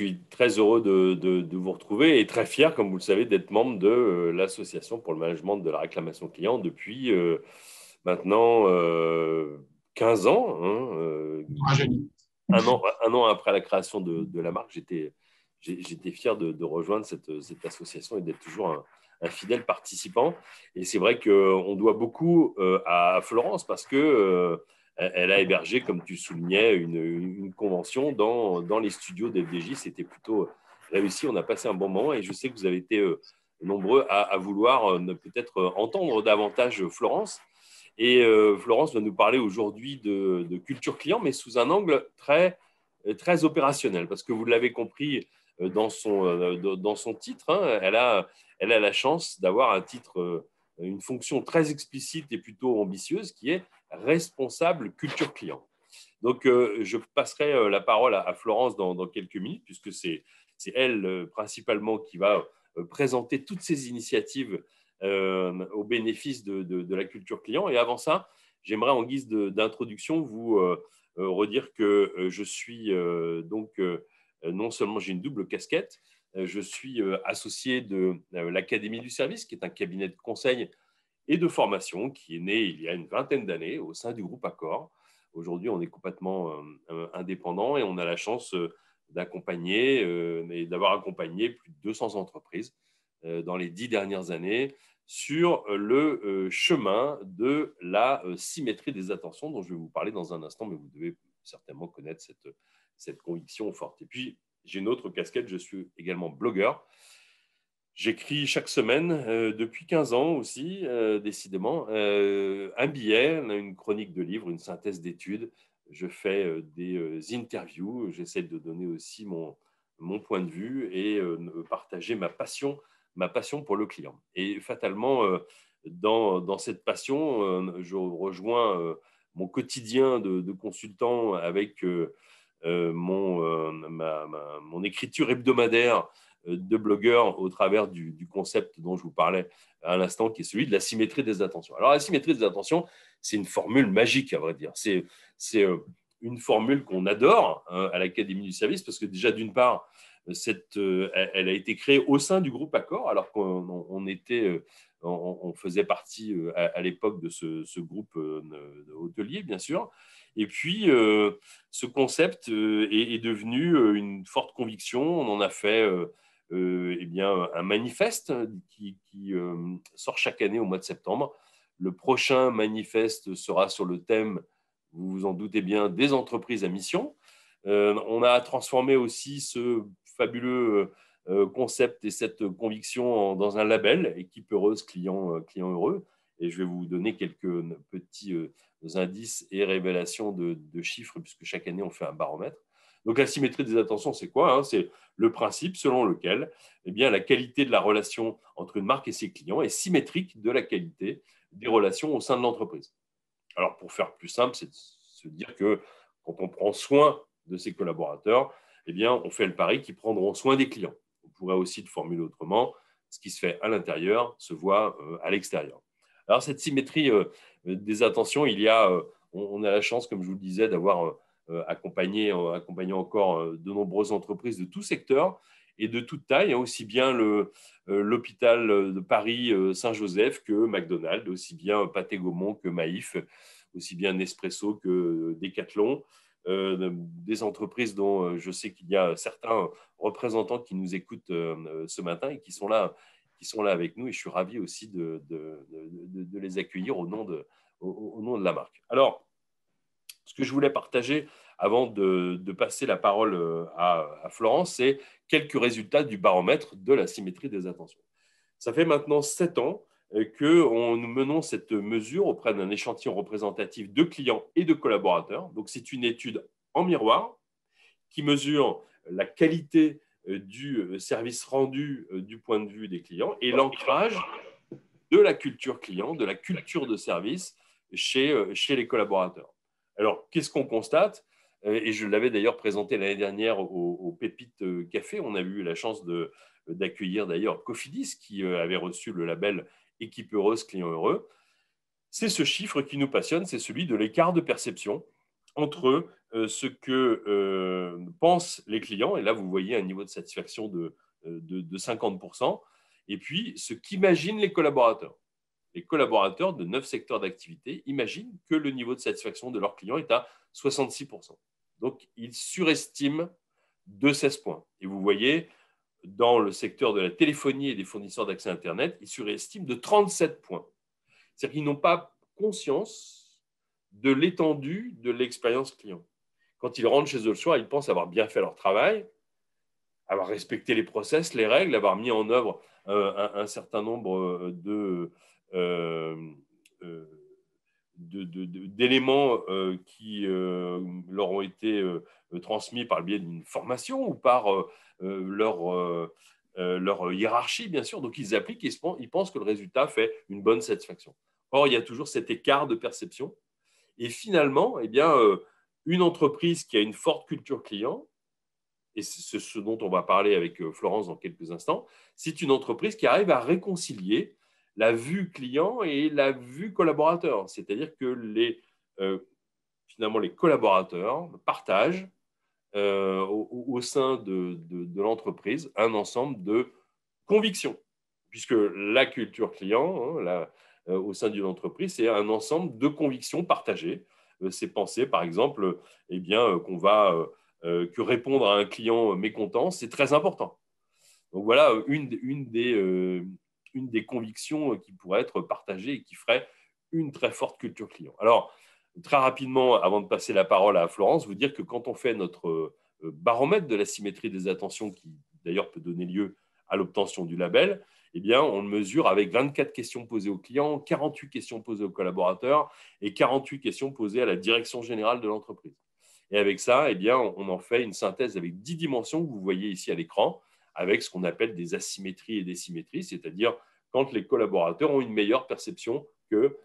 suis très heureux de vous retrouver et très fier, comme vous le savez, d'être membre de l'Association pour le management de la réclamation client depuis maintenant 15 ans. Hein, Rajeuni. un an après la création de la marque, j'étais fier de rejoindre cette association et d'être toujours un fidèle participant. Et c'est vrai qu'on doit beaucoup à Florence parce que elle a hébergé, comme tu soulignais, une convention dans les studios d'FDJ. C'était plutôt réussi. On a passé un bon moment et je sais que vous avez été nombreux à vouloir peut-être entendre davantage Florence. Et Florence va nous parler aujourd'hui de culture client, mais sous un angle très opérationnel, parce que vous l'avez compris dans son titre, hein, elle a la chance d'avoir un titre, une fonction très explicite et plutôt ambitieuse qui est responsable culture client. Donc, je passerai la parole à Florence dans quelques minutes, puisque c'est elle principalement qui va présenter toutes ces initiatives au bénéfice de la culture client. Et avant ça, j'aimerais en guise d'introduction vous redire que je suis non seulement j'ai une double casquette, je suis associé de l'Académie du service, qui est un cabinet de conseil et de formation qui est né il y a une vingtaine d'années au sein du groupe Accor. Aujourd'hui, on est complètement indépendant et on a la chance d'accompagner et d'avoir accompagné plus de 200 entreprises dans les 10 dernières années sur le chemin de la symétrie des attentions dont je vais vous parler dans un instant, mais vous devez certainement connaître cette conviction forte. Et puis, j'ai une autre casquette, je suis également blogueur. J'écris chaque semaine, depuis 15 ans aussi, décidément, un billet, une chronique de livre, une synthèse d'études. Je fais des interviews, j'essaie de donner aussi mon point de vue et partager ma passion pour le client. Et fatalement, dans cette passion, je rejoins mon quotidien de consultant avec mon écriture hebdomadaire de blogueurs au travers du concept dont je vous parlais à l'instant, qui est celui de la symétrie des attentions. Alors, la symétrie des attentions, c'est une formule magique, à vrai dire. C'est une formule qu'on adore à l'Académie du service, parce que déjà, d'une part, elle a été créée au sein du groupe Accor, alors qu'on était, on faisait partie à l'époque de ce groupe hôtelier, bien sûr. Et puis, ce concept est devenu une forte conviction. On en a fait eh bien, un manifeste qui sort chaque année au mois de septembre. Le prochain manifeste sera sur le thème, vous vous en doutez bien, des entreprises à mission. On a transformé aussi ce fabuleux concept et cette conviction dans un label, équipe heureuse, client heureux. Et je vais vous donner quelques petits indices et révélations de chiffres, puisque chaque année, on fait un baromètre. Donc, la symétrie des attentions, c'est quoi, hein? C'est le principe selon lequel eh bien, la qualité de la relation entre une marque et ses clients est symétrique de la qualité des relations au sein de l'entreprise. Alors, pour faire plus simple, c'est de se dire que quand on prend soin de ses collaborateurs, eh bien, on fait le pari qu'ils prendront soin des clients. On pourrait aussi le formuler autrement. Ce qui se fait à l'intérieur se voit à l'extérieur. Alors, cette symétrie des attentions, on a la chance, comme je vous le disais, d'avoir accompagné encore de nombreuses entreprises de tout secteur et de toute taille, hein, aussi bien l'hôpital de Paris Saint-Joseph que McDonald's, aussi bien Pathé Gaumont que Maïf, aussi bien Nespresso que Decathlon, des entreprises dont je sais qu'il y a certains représentants qui nous écoutent ce matin et qui sont là avec nous, et je suis ravi aussi de les accueillir au nom de la marque. Alors, ce que je voulais partager avant de passer la parole à Florence, c'est quelques résultats du baromètre de la symétrie des attentions. Ça fait maintenant 7 ans que nous menons cette mesure auprès d'un échantillon représentatif de clients et de collaborateurs. Donc, c'est une étude en miroir qui mesure la qualité du service rendu du point de vue des clients et l'ancrage de la culture client, de la culture de service chez les collaborateurs. Alors, qu'est-ce qu'on constate? Et je l'avais d'ailleurs présenté l'année dernière au Pépite Café. On a eu la chance d'accueillir d'ailleurs Cofidis, qui avait reçu le label Équipe heureuse, client heureux. C'est ce chiffre qui nous passionne, c'est celui de l'écart de perception entre ce que pensent les clients, et là vous voyez un niveau de satisfaction de 50%, et puis ce qu'imaginent les collaborateurs. Les collaborateurs de 9 secteurs d'activité imaginent que le niveau de satisfaction de leurs clients est à 66%. Donc, ils surestiment de 16 points. Et vous voyez, dans le secteur de la téléphonie et des fournisseurs d'accès Internet, ils surestiment de 37 points. C'est-à-dire qu'ils n'ont pas conscience de l'étendue de l'expérience client. Quand ils rentrent chez eux le soir, ils pensent avoir bien fait leur travail, avoir respecté les process, les règles, avoir mis en œuvre un certain nombre euh, euh, d'éléments qui leur ont été transmis par le biais d'une formation ou par leur hiérarchie, bien sûr. Donc, ils appliquent et ils pensent que le résultat fait une bonne satisfaction. Or, il y a toujours cet écart de perception. Et finalement, eh bien, une entreprise qui a une forte culture client, et c'est ce dont on va parler avec Florence dans quelques instants, c'est une entreprise qui arrive à réconcilier la vue client et la vue collaborateur. C'est-à-dire que finalement, les collaborateurs partagent au sein de l'entreprise un ensemble de convictions, puisque la culture client, au sein d'une entreprise, c'est un ensemble de convictions partagées. C'est penser, par exemple, eh bien, que répondre à un client mécontent, c'est très important. Donc voilà une des convictions qui pourrait être partagée et qui ferait une très forte culture client. Alors, très rapidement, avant de passer la parole à Florence, vous dire que quand on fait notre baromètre de la symétrie des attentions, qui d'ailleurs peut donner lieu à l'obtention du label, eh bien, on le mesure avec 24 questions posées aux clients, 48 questions posées aux collaborateurs et 48 questions posées à la direction générale de l'entreprise. Et avec ça, eh bien, on en fait une synthèse avec 10 dimensions que vous voyez ici à l'écran, avec ce qu'on appelle des asymétries et des symétries, c'est-à-dire quand les collaborateurs ont une meilleure perception que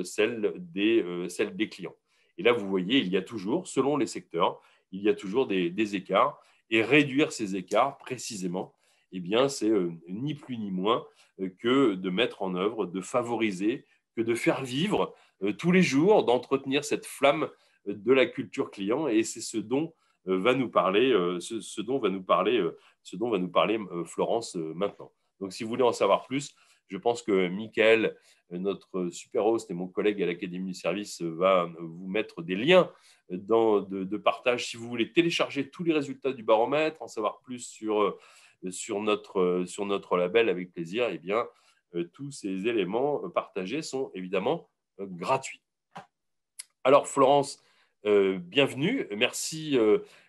celle des clients. Et là, vous voyez, il y a toujours, selon les secteurs, il y a toujours des écarts. Et réduire ces écarts précisément, eh bien, c'est ni plus ni moins que de mettre en œuvre, de favoriser, que de faire vivre tous les jours, d'entretenir cette flamme de la culture client. Et c'est ce dont va nous parler, ce dont va nous parler, Florence maintenant. Donc, si vous voulez en savoir plus, je pense que Michael, notre super host et mon collègue à l'Académie du service, va vous mettre des liens de partage si vous voulez télécharger tous les résultats du baromètre, en savoir plus sur notre label avec plaisir. Eh bien, tous ces éléments partagés sont évidemment gratuits. Alors, Florence, bienvenue. Merci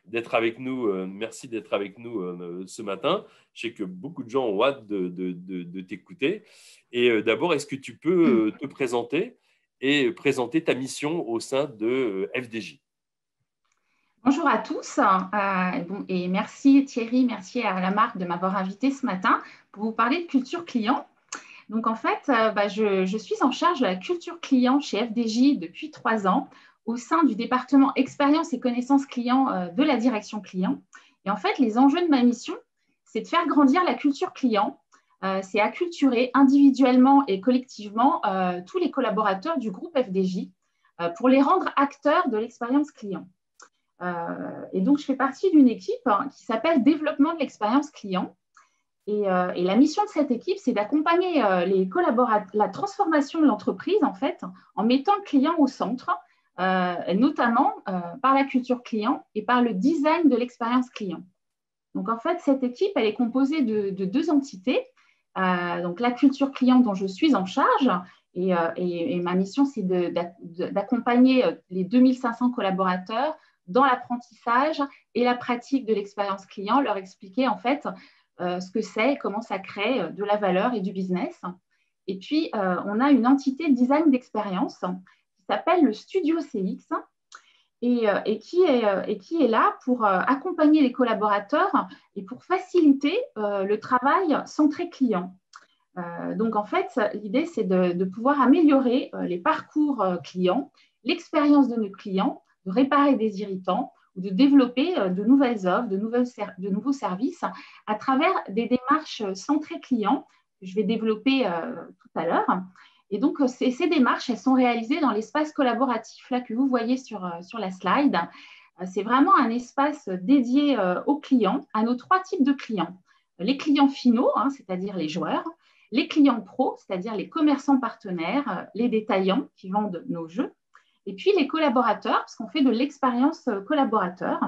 d'être avec nous. Merci d'être avec nous ce matin. Je sais que beaucoup de gens ont hâte de t'écouter. Et d'abord, est-ce que tu peux te présenter et présenter ta mission au sein de FDJ? Bonjour à tous et merci Thierry, merci à la marque de m'avoir invité ce matin pour vous parler de culture client. Donc en fait, je suis en charge de la culture client chez FDJ depuis 3 ans au sein du département expérience et connaissances clients de la direction client. Et en fait, les enjeux de ma mission, c'est de faire grandir la culture client, c'est acculturer individuellement et collectivement tous les collaborateurs du groupe FDJ pour les rendre acteurs de l'expérience client. Et donc, je fais partie d'une équipe qui s'appelle Développement de l'expérience client. Et la mission de cette équipe, c'est d'accompagner les collaborateurs, la transformation de l'entreprise, en fait, en mettant le client au centre, notamment par la culture client et par le design de l'expérience client. Donc, en fait, cette équipe, elle est composée de 2 entités. Donc, la culture client dont je suis en charge, et ma mission, c'est d'accompagner les 2500 collaborateurs dans l'apprentissage et la pratique de l'expérience client, leur expliquer en fait ce que c'est et comment ça crée de la valeur et du business. Et puis, on a une entité design d'expérience qui s'appelle le Studio CX et qui est là pour accompagner les collaborateurs et pour faciliter le travail centré client. Donc, en fait, l'idée, c'est de pouvoir améliorer les parcours clients, l'expérience de nos clients, de réparer des irritants ou de développer de nouvelles offres, de nouveaux services à travers des démarches centrées clients que je vais développer tout à l'heure. Et donc, ces démarches, elles sont réalisées dans l'espace collaboratif là, que vous voyez sur la slide. C'est vraiment un espace dédié aux clients, à nos 3 types de clients. Les clients finaux, hein, c'est-à-dire les joueurs, les clients pros, c'est-à-dire les commerçants partenaires, les détaillants qui vendent nos jeux, et puis les collaborateurs, parce qu'on fait de l'expérience collaborateur.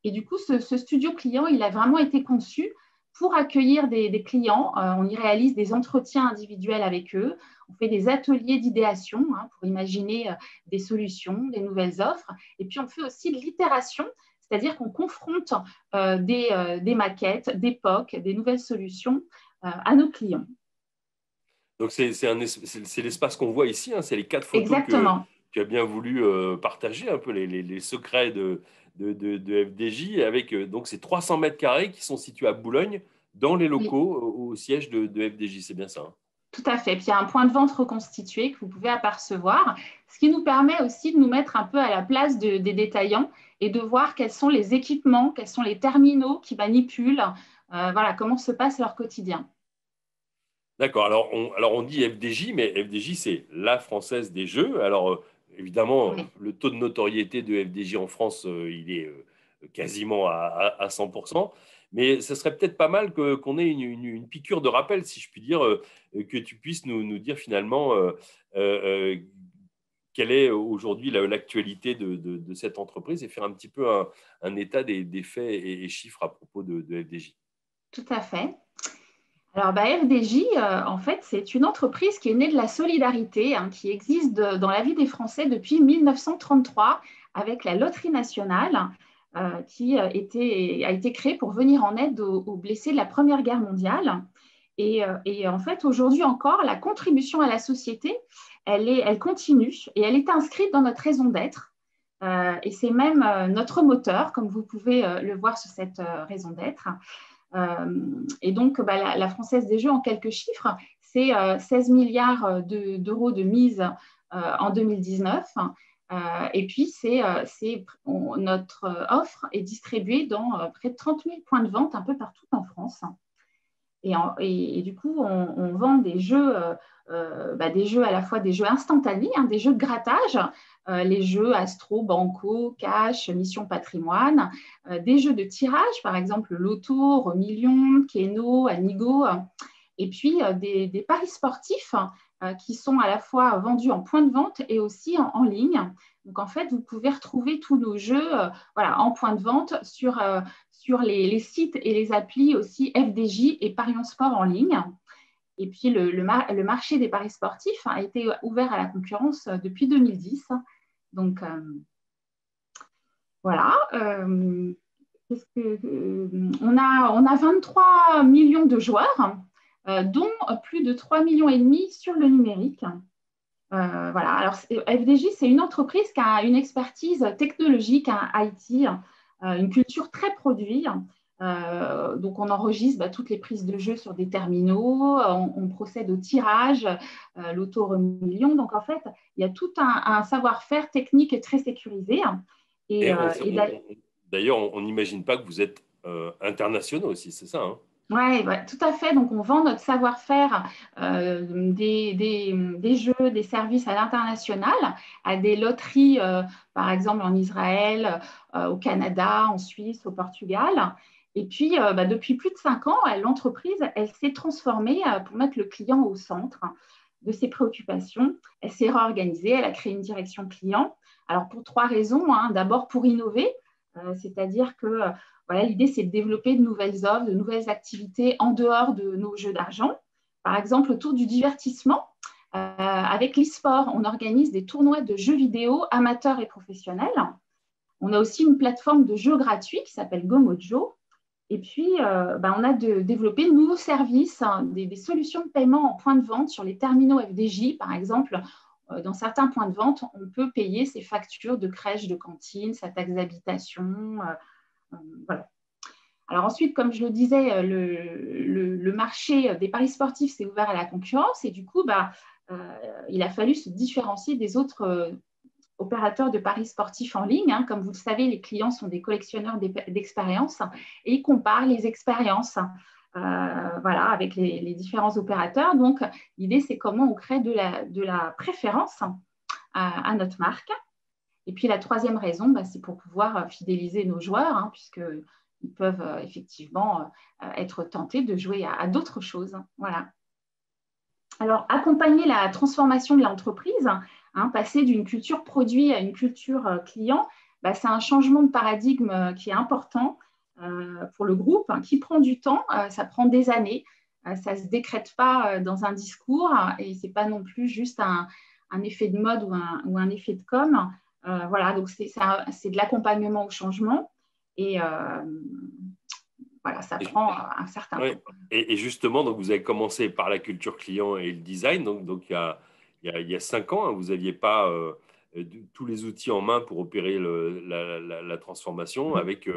Et du coup, ce studio client, il a vraiment été conçu pour accueillir des clients. On y réalise des entretiens individuels avec eux. On fait des ateliers d'idéation hein, pour imaginer des solutions, des nouvelles offres. Et puis, on fait aussi de l'itération, c'est-à-dire qu'on confronte des maquettes, des POC, des nouvelles solutions à nos clients. Donc, c'est l'espace qu'on voit ici, hein, c'est les 4 photos que Exactement. tu as bien voulu partager, un peu les secrets de FDJ, avec donc ces 300 mètres carrés qui sont situés à Boulogne, dans les Oui. locaux, au siège de FDJ, c'est bien ça, hein? Tout à fait. Puis il y a un point de vente reconstitué que vous pouvez apercevoir, ce qui nous permet aussi de nous mettre un peu à la place des détaillants et de voir quels sont les équipements, quels sont les terminaux qui manipulent, voilà, comment se passe leur quotidien. D'accord. Alors on dit FDJ, mais FDJ, c'est la Française des Jeux. Alors, évidemment, Oui. le taux de notoriété de FDJ en France, il est quasiment à 100%. Mais ça serait peut-être pas mal qu'on ait une piqûre de rappel, si je puis dire, que tu puisses nous dire finalement euh, euh, quelle est aujourd'hui l'actualité de cette entreprise et faire un petit peu un état des faits et chiffres à propos de FDJ. Tout à fait. Alors, FDJ, en fait, c'est une entreprise qui est née de la solidarité, hein, qui existe dans la vie des Français depuis 1933 avec la Loterie nationale, qui a été créée pour venir en aide aux blessés de la Première Guerre mondiale. Et en fait, aujourd'hui encore, la contribution à la société, elle continue et elle est inscrite dans notre raison d'être. Et c'est même notre moteur, comme vous pouvez le voir sur cette raison d'être. Et donc, la Française des Jeux, en quelques chiffres, c'est 16 milliards d'euros de mise en 2019. Et puis, notre offre est distribuée dans près de 30 000 points de vente un peu partout en France. Et du coup, on vend des jeux à la fois des jeux instantanés, hein, des jeux de grattage, les jeux Astro, Banco, Cash, Mission Patrimoine, des jeux de tirage, par exemple Loto, Remillion, Keno, Amigo, et puis des paris sportifs qui sont à la fois vendus en point de vente et aussi en ligne. Donc en fait, vous pouvez retrouver tous nos jeux voilà, en point de vente sur les sites et les applis aussi FDJ et Paris en Sport en ligne. Et puis, le marché des paris sportifs a été ouvert à la concurrence depuis 2010. Donc, voilà. On a 23 millions de joueurs, dont plus de 3,5 millions sur le numérique. Voilà. Alors, FDJ, c'est une entreprise qui a une expertise technologique, un IT, une culture très produit. Donc, on enregistre toutes les prises de jeu sur des terminaux, on procède au tirage, l'auto-remillion. Donc, en fait, il y a tout un savoir-faire technique très sécurisé. Et Et d'ailleurs, on n'imagine pas que vous êtes internationaux aussi, c'est ça, hein? Oui, ouais, tout à fait. Donc, on vend notre savoir-faire des jeux, des services à l'international, à des loteries, par exemple en Israël, au Canada, en Suisse, au Portugal. Et puis, depuis plus de 5 ans, l'entreprise, elle s'est transformée pour mettre le client au centre de ses préoccupations. Elle s'est réorganisée, elle a créé une direction client. Alors, pour 3 raisons, hein. D'abord, pour innover, c'est-à-dire que voilà, l'idée, c'est de développer de nouvelles offres, de nouvelles activités en dehors de nos jeux d'argent. Par exemple, autour du divertissement, avec l'e-sport, on organise des tournois de jeux vidéo amateurs et professionnels. On a aussi une plateforme de jeux gratuits qui s'appelle GoMojo. Et puis, on a développé de nouveaux services, hein, des solutions de paiement en point de vente sur les terminaux FDJ, par exemple. Dans certains points de vente, on peut payer ses factures de crèche, de cantine, sa taxe d'habitation. Voilà. Alors ensuite, comme je le disais, le marché des paris sportifs s'est ouvert à la concurrence et du coup, il a fallu se différencier des autres opérateurs de paris sportifs en ligne, hein. Comme vous le savez, les clients sont des collectionneurs d'expériences et ils comparent les expériences voilà, avec les différents opérateurs. Donc, l'idée, c'est comment on crée de la préférence à notre marque. Et puis, la troisième raison, bah, c'est pour pouvoir fidéliser nos joueurs, hein, puisqu'ils peuvent effectivement être tentés de jouer à d'autres choses. Voilà. Alors, accompagner la transformation de l'entreprise, hein, passer d'une culture produit à une culture client, bah, c'est un changement de paradigme qui est important pour le groupe, hein, qui prend du temps, ça prend des années, ça ne se décrète pas dans un discours et ce n'est pas non plus juste un effet de mode ou un effet de com. Voilà, donc c'est de l'accompagnement au changement et voilà, ça prend un certain Ouais. temps. Et justement, donc vous avez commencé par la culture client et le design. Donc il y a 5 ans, hein, vous n'aviez pas tous les outils en main pour opérer la transformation avec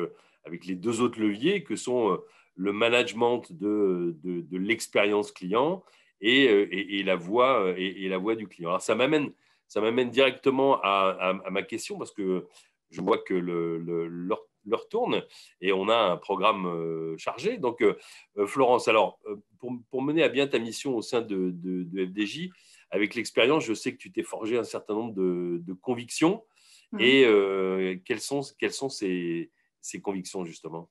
les deux autres leviers que sont le management de l'expérience client et la voix du client. Alors ça m'amène directement à ma question parce que je vois que l'heure tourne et on a un programme chargé. Donc, Florence, alors, pour mener à bien ta mission au sein de FDJ, avec l'expérience, je sais que tu t'es forgé un certain nombre de convictions. Et quelles sont ces convictions, justement?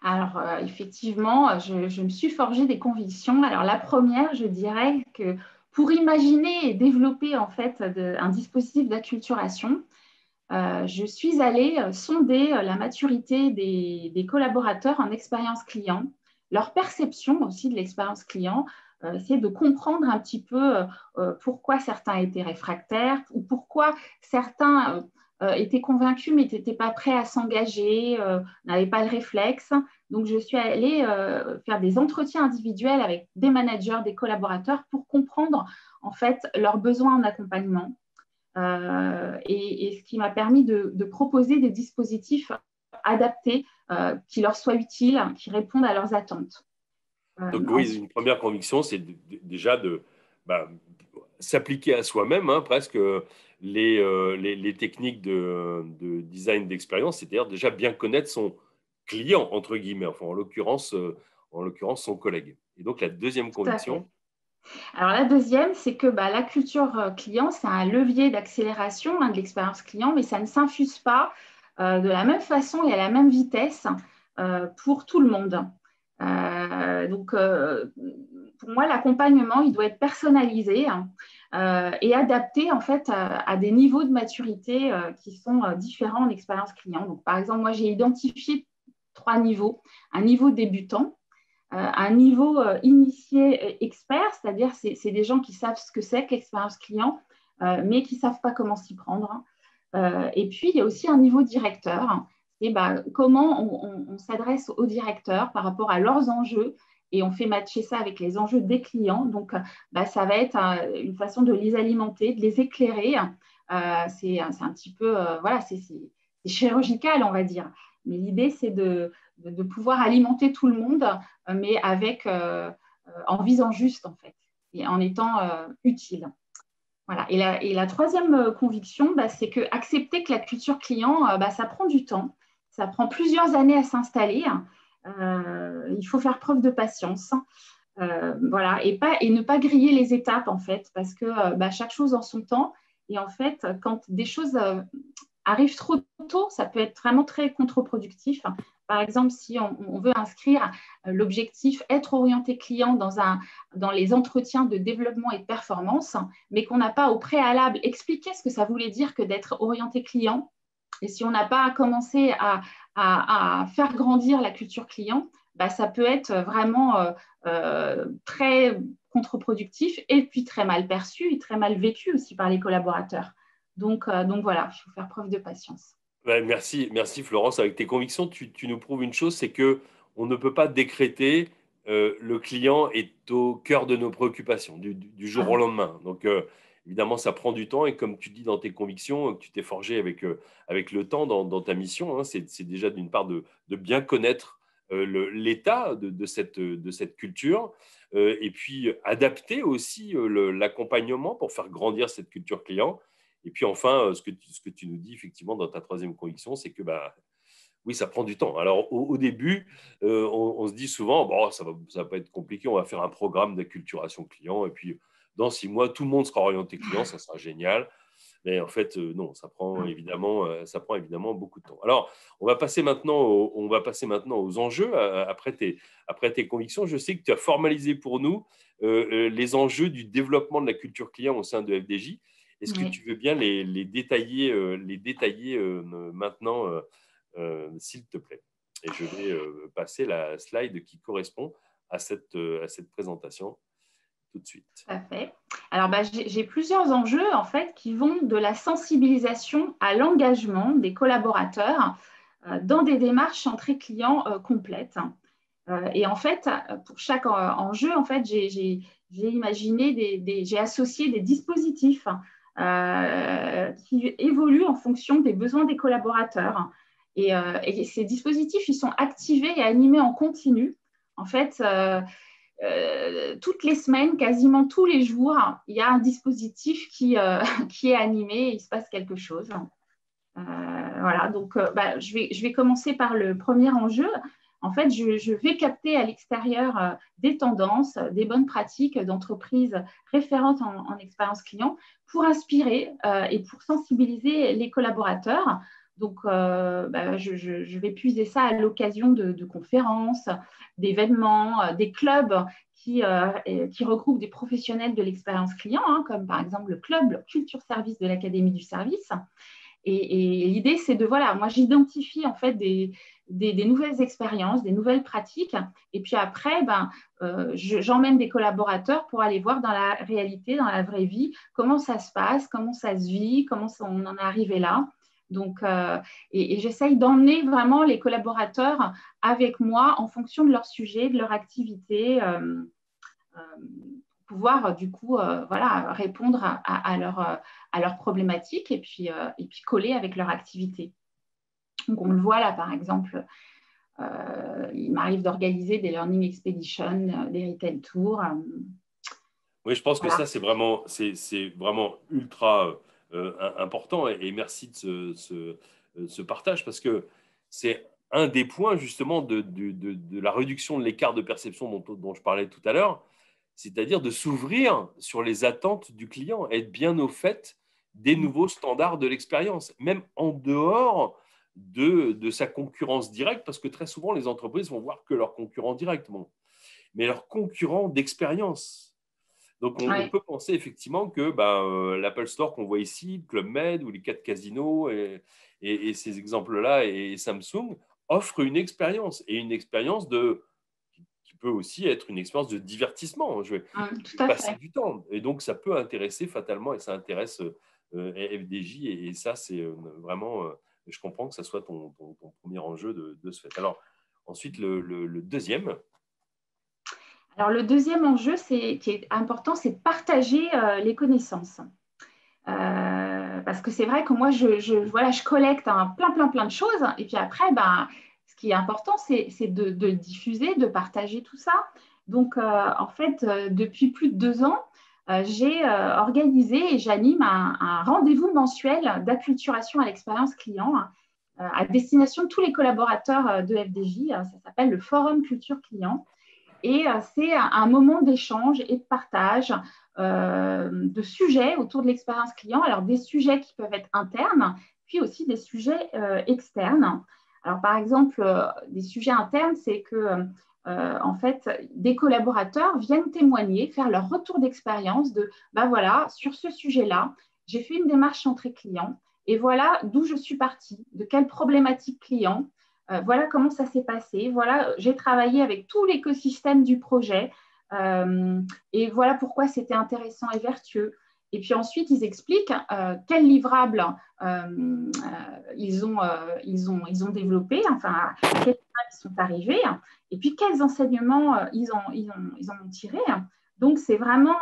Alors, effectivement, je me suis forgé des convictions. Alors, la première, je dirais que pour imaginer et développer en fait un dispositif d'acculturation, je suis allée sonder la maturité des collaborateurs en expérience client, leur perception aussi de l'expérience client, essayer de comprendre un petit peu pourquoi certains étaient réfractaires ou pourquoi certains étaient convaincus mais n'étaient pas prêts à s'engager, n'avaient pas le réflexe. Donc, je suis allée faire des entretiens individuels avec des managers, des collaborateurs pour comprendre en fait leurs besoins en accompagnement. Et ce qui m'a permis de proposer des dispositifs adaptés qui leur soient utiles, qui répondent à leurs attentes. Donc, oui, Ensuite, une première conviction, c'est déjà de bah, s'appliquer à soi-même, hein, presque les techniques de design d'expérience, c'est-à-dire déjà bien connaître son client, entre guillemets, enfin, en l'occurrence son collègue. Et donc, la deuxième tout à fait. conviction, Alors la deuxième, c'est que bah, la culture client, c'est un levier d'accélération de l'expérience client, mais ça ne s'infuse pas de la même façon et à la même vitesse pour tout le monde. Donc, pour moi, l'accompagnement, il doit être personnalisé et adapté en fait à des niveaux de maturité qui sont différents en expérience client. Donc, par exemple, moi, j'ai identifié 3 niveaux. Un niveau débutant, un niveau initié expert, c'est-à-dire c'est des gens qui savent ce que c'est qu'expérience client, mais qui ne savent pas comment s'y prendre. Et puis, il y a aussi un niveau directeur. Et bah, comment on s'adresse aux directeurs par rapport à leurs enjeux et on fait matcher ça avec les enjeux des clients. Donc, bah, ça va être une façon de les alimenter, de les éclairer. C'est un petit peu, voilà, c'est chirurgical, on va dire. Mais l'idée, c'est de pouvoir alimenter tout le monde, mais en visant juste, en fait, et en étant utile. Voilà. Et la troisième conviction, bah, c'est que accepter que la culture client, bah, ça prend du temps. Ça prend plusieurs années à s'installer. Il faut faire preuve de patience. Voilà. Et ne pas griller les étapes, en fait, parce que bah, chaque chose en son temps. Et en fait, quand des choses arrivent trop tôt, ça peut être vraiment très contre-productif. Par exemple, si on veut inscrire l'objectif être orienté client dans les entretiens de développement et de performance, mais qu'on n'a pas au préalable expliqué ce que ça voulait dire que d'être orienté client, et si on n'a pas commencé à faire grandir la culture client, bah, ça peut être vraiment très contre-productif et puis très mal perçu et très mal vécu aussi par les collaborateurs. Donc voilà, il faut faire preuve de patience. ouais, merci Florence. Avec tes convictions, tu nous prouves une chose, c'est que on ne peut pas décréter le client est au cœur de nos préoccupations du jour au Ah, lendemain. Donc, évidemment, ça prend du temps et comme tu dis dans tes convictions, que tu t'es forgé avec le temps dans ta mission, hein, c'est déjà d'une part de bien connaître l'état de cette culture et puis adapter aussi l'accompagnement pour faire grandir cette culture client. Et puis enfin, ce que tu nous dis effectivement dans ta troisième conviction, c'est que bah, Oui, ça prend du temps. Alors, au début, on se dit souvent, bon, ça va pas être compliqué, on va faire un programme d'acculturation client, et puis dans 6 mois, tout le monde sera orienté client, ça sera génial. Mais en fait, non, ça prend évidemment beaucoup de temps. Alors, on va passer maintenant aux enjeux après tes convictions. Je sais que tu as formalisé pour nous les enjeux du développement de la culture client au sein de FDJ. Est-ce que Oui. tu veux bien les détailler maintenant, s'il te plaît? Et je vais passer la slide qui correspond à cette présentation tout de suite. Tout à fait. Alors, j'ai plusieurs enjeux en fait qui vont de la sensibilisation à l'engagement des collaborateurs dans des démarches entrée client complètes. Et en fait, pour chaque enjeu, en fait, j'ai imaginé j'ai associé des dispositifs qui évoluent en fonction des besoins des collaborateurs. Et ces dispositifs, ils sont activés et animés en continu. En fait, toutes les semaines, quasiment tous les jours, il y a un dispositif qui est animé et il se passe quelque chose. Voilà, donc je vais commencer par le premier enjeu. En fait, je vais capter à l'extérieur des tendances, des bonnes pratiques d'entreprises référentes en expérience client pour inspirer et pour sensibiliser les collaborateurs. Donc, je vais puiser ça à l'occasion de conférences, d'événements, des clubs qui regroupent des professionnels de l'expérience client, hein, comme par exemple le club Culture Service de l'Académie du Service. Et l'idée, c'est voilà, moi j'identifie en fait des nouvelles expériences, des nouvelles pratiques, et puis après, j'emmène des collaborateurs pour aller voir dans la réalité, dans la vraie vie, comment ça se passe, comment ça se vit, comment on en est arrivé là. Donc, et j'essaye d'emmener vraiment les collaborateurs avec moi en fonction de leur sujet, de leur activité, pouvoir du coup voilà, répondre à leurs problématiques et puis coller avec leur activité. Donc, on le voit là, par exemple, il m'arrive d'organiser des learning expeditions, des retail tours. Oui, je pense que Voilà. ça, c'est vraiment ultra important et merci de ce partage parce que c'est un des points justement de la réduction de l'écart de perception dont je parlais tout à l'heure, c'est-à-dire de s'ouvrir sur les attentes du client, être bien au fait des nouveaux standards de l'expérience, même en dehors de sa concurrence directe, parce que très souvent, les entreprises vont voir que leurs concurrents directement, mais leurs concurrents d'expérience. Donc, on Ouais. peut penser effectivement que l'Apple Store qu'on voit ici, Club Med ou les 4 casinos et ces exemples-là et Samsung offrent une expérience et une expérience qui peut aussi être une expérience de divertissement. Je Tout vais à passer fait. du temps et donc ça peut intéresser fatalement et ça intéresse FDJ et ça c'est vraiment, je comprends que ça soit ton premier enjeu de ce fait. Alors ensuite le deuxième. Alors, le deuxième enjeu qui est important, c'est de partager les connaissances. Parce que c'est vrai que moi, voilà, je collecte plein de choses. Et puis après, ce qui est important, c'est de le diffuser, de partager tout ça. Donc, en fait, depuis plus de 2 ans, j'ai organisé et j'anime un rendez-vous mensuel d'acculturation à l'expérience client à destination de tous les collaborateurs de FDJ. Ça s'appelle le Forum Culture Client. Et c'est un moment d'échange et de partage de sujets autour de l'expérience client. Alors, des sujets qui peuvent être internes, puis aussi des sujets externes. Alors, par exemple, des sujets internes, c'est que, en fait, des collaborateurs viennent témoigner, faire leur retour d'expérience de, voilà, sur ce sujet-là, j'ai fait une démarche entrée client et voilà d'où je suis partie, de quelle problématique client. Voilà comment ça s'est passé. Voilà, j'ai travaillé avec tout l'écosystème du projet et voilà pourquoi c'était intéressant et vertueux. Et puis ensuite, ils expliquent quels livrables ils ont développé, enfin, quels livrables sont arrivés, et puis quels enseignements ils en ont tiré. Donc, c'est vraiment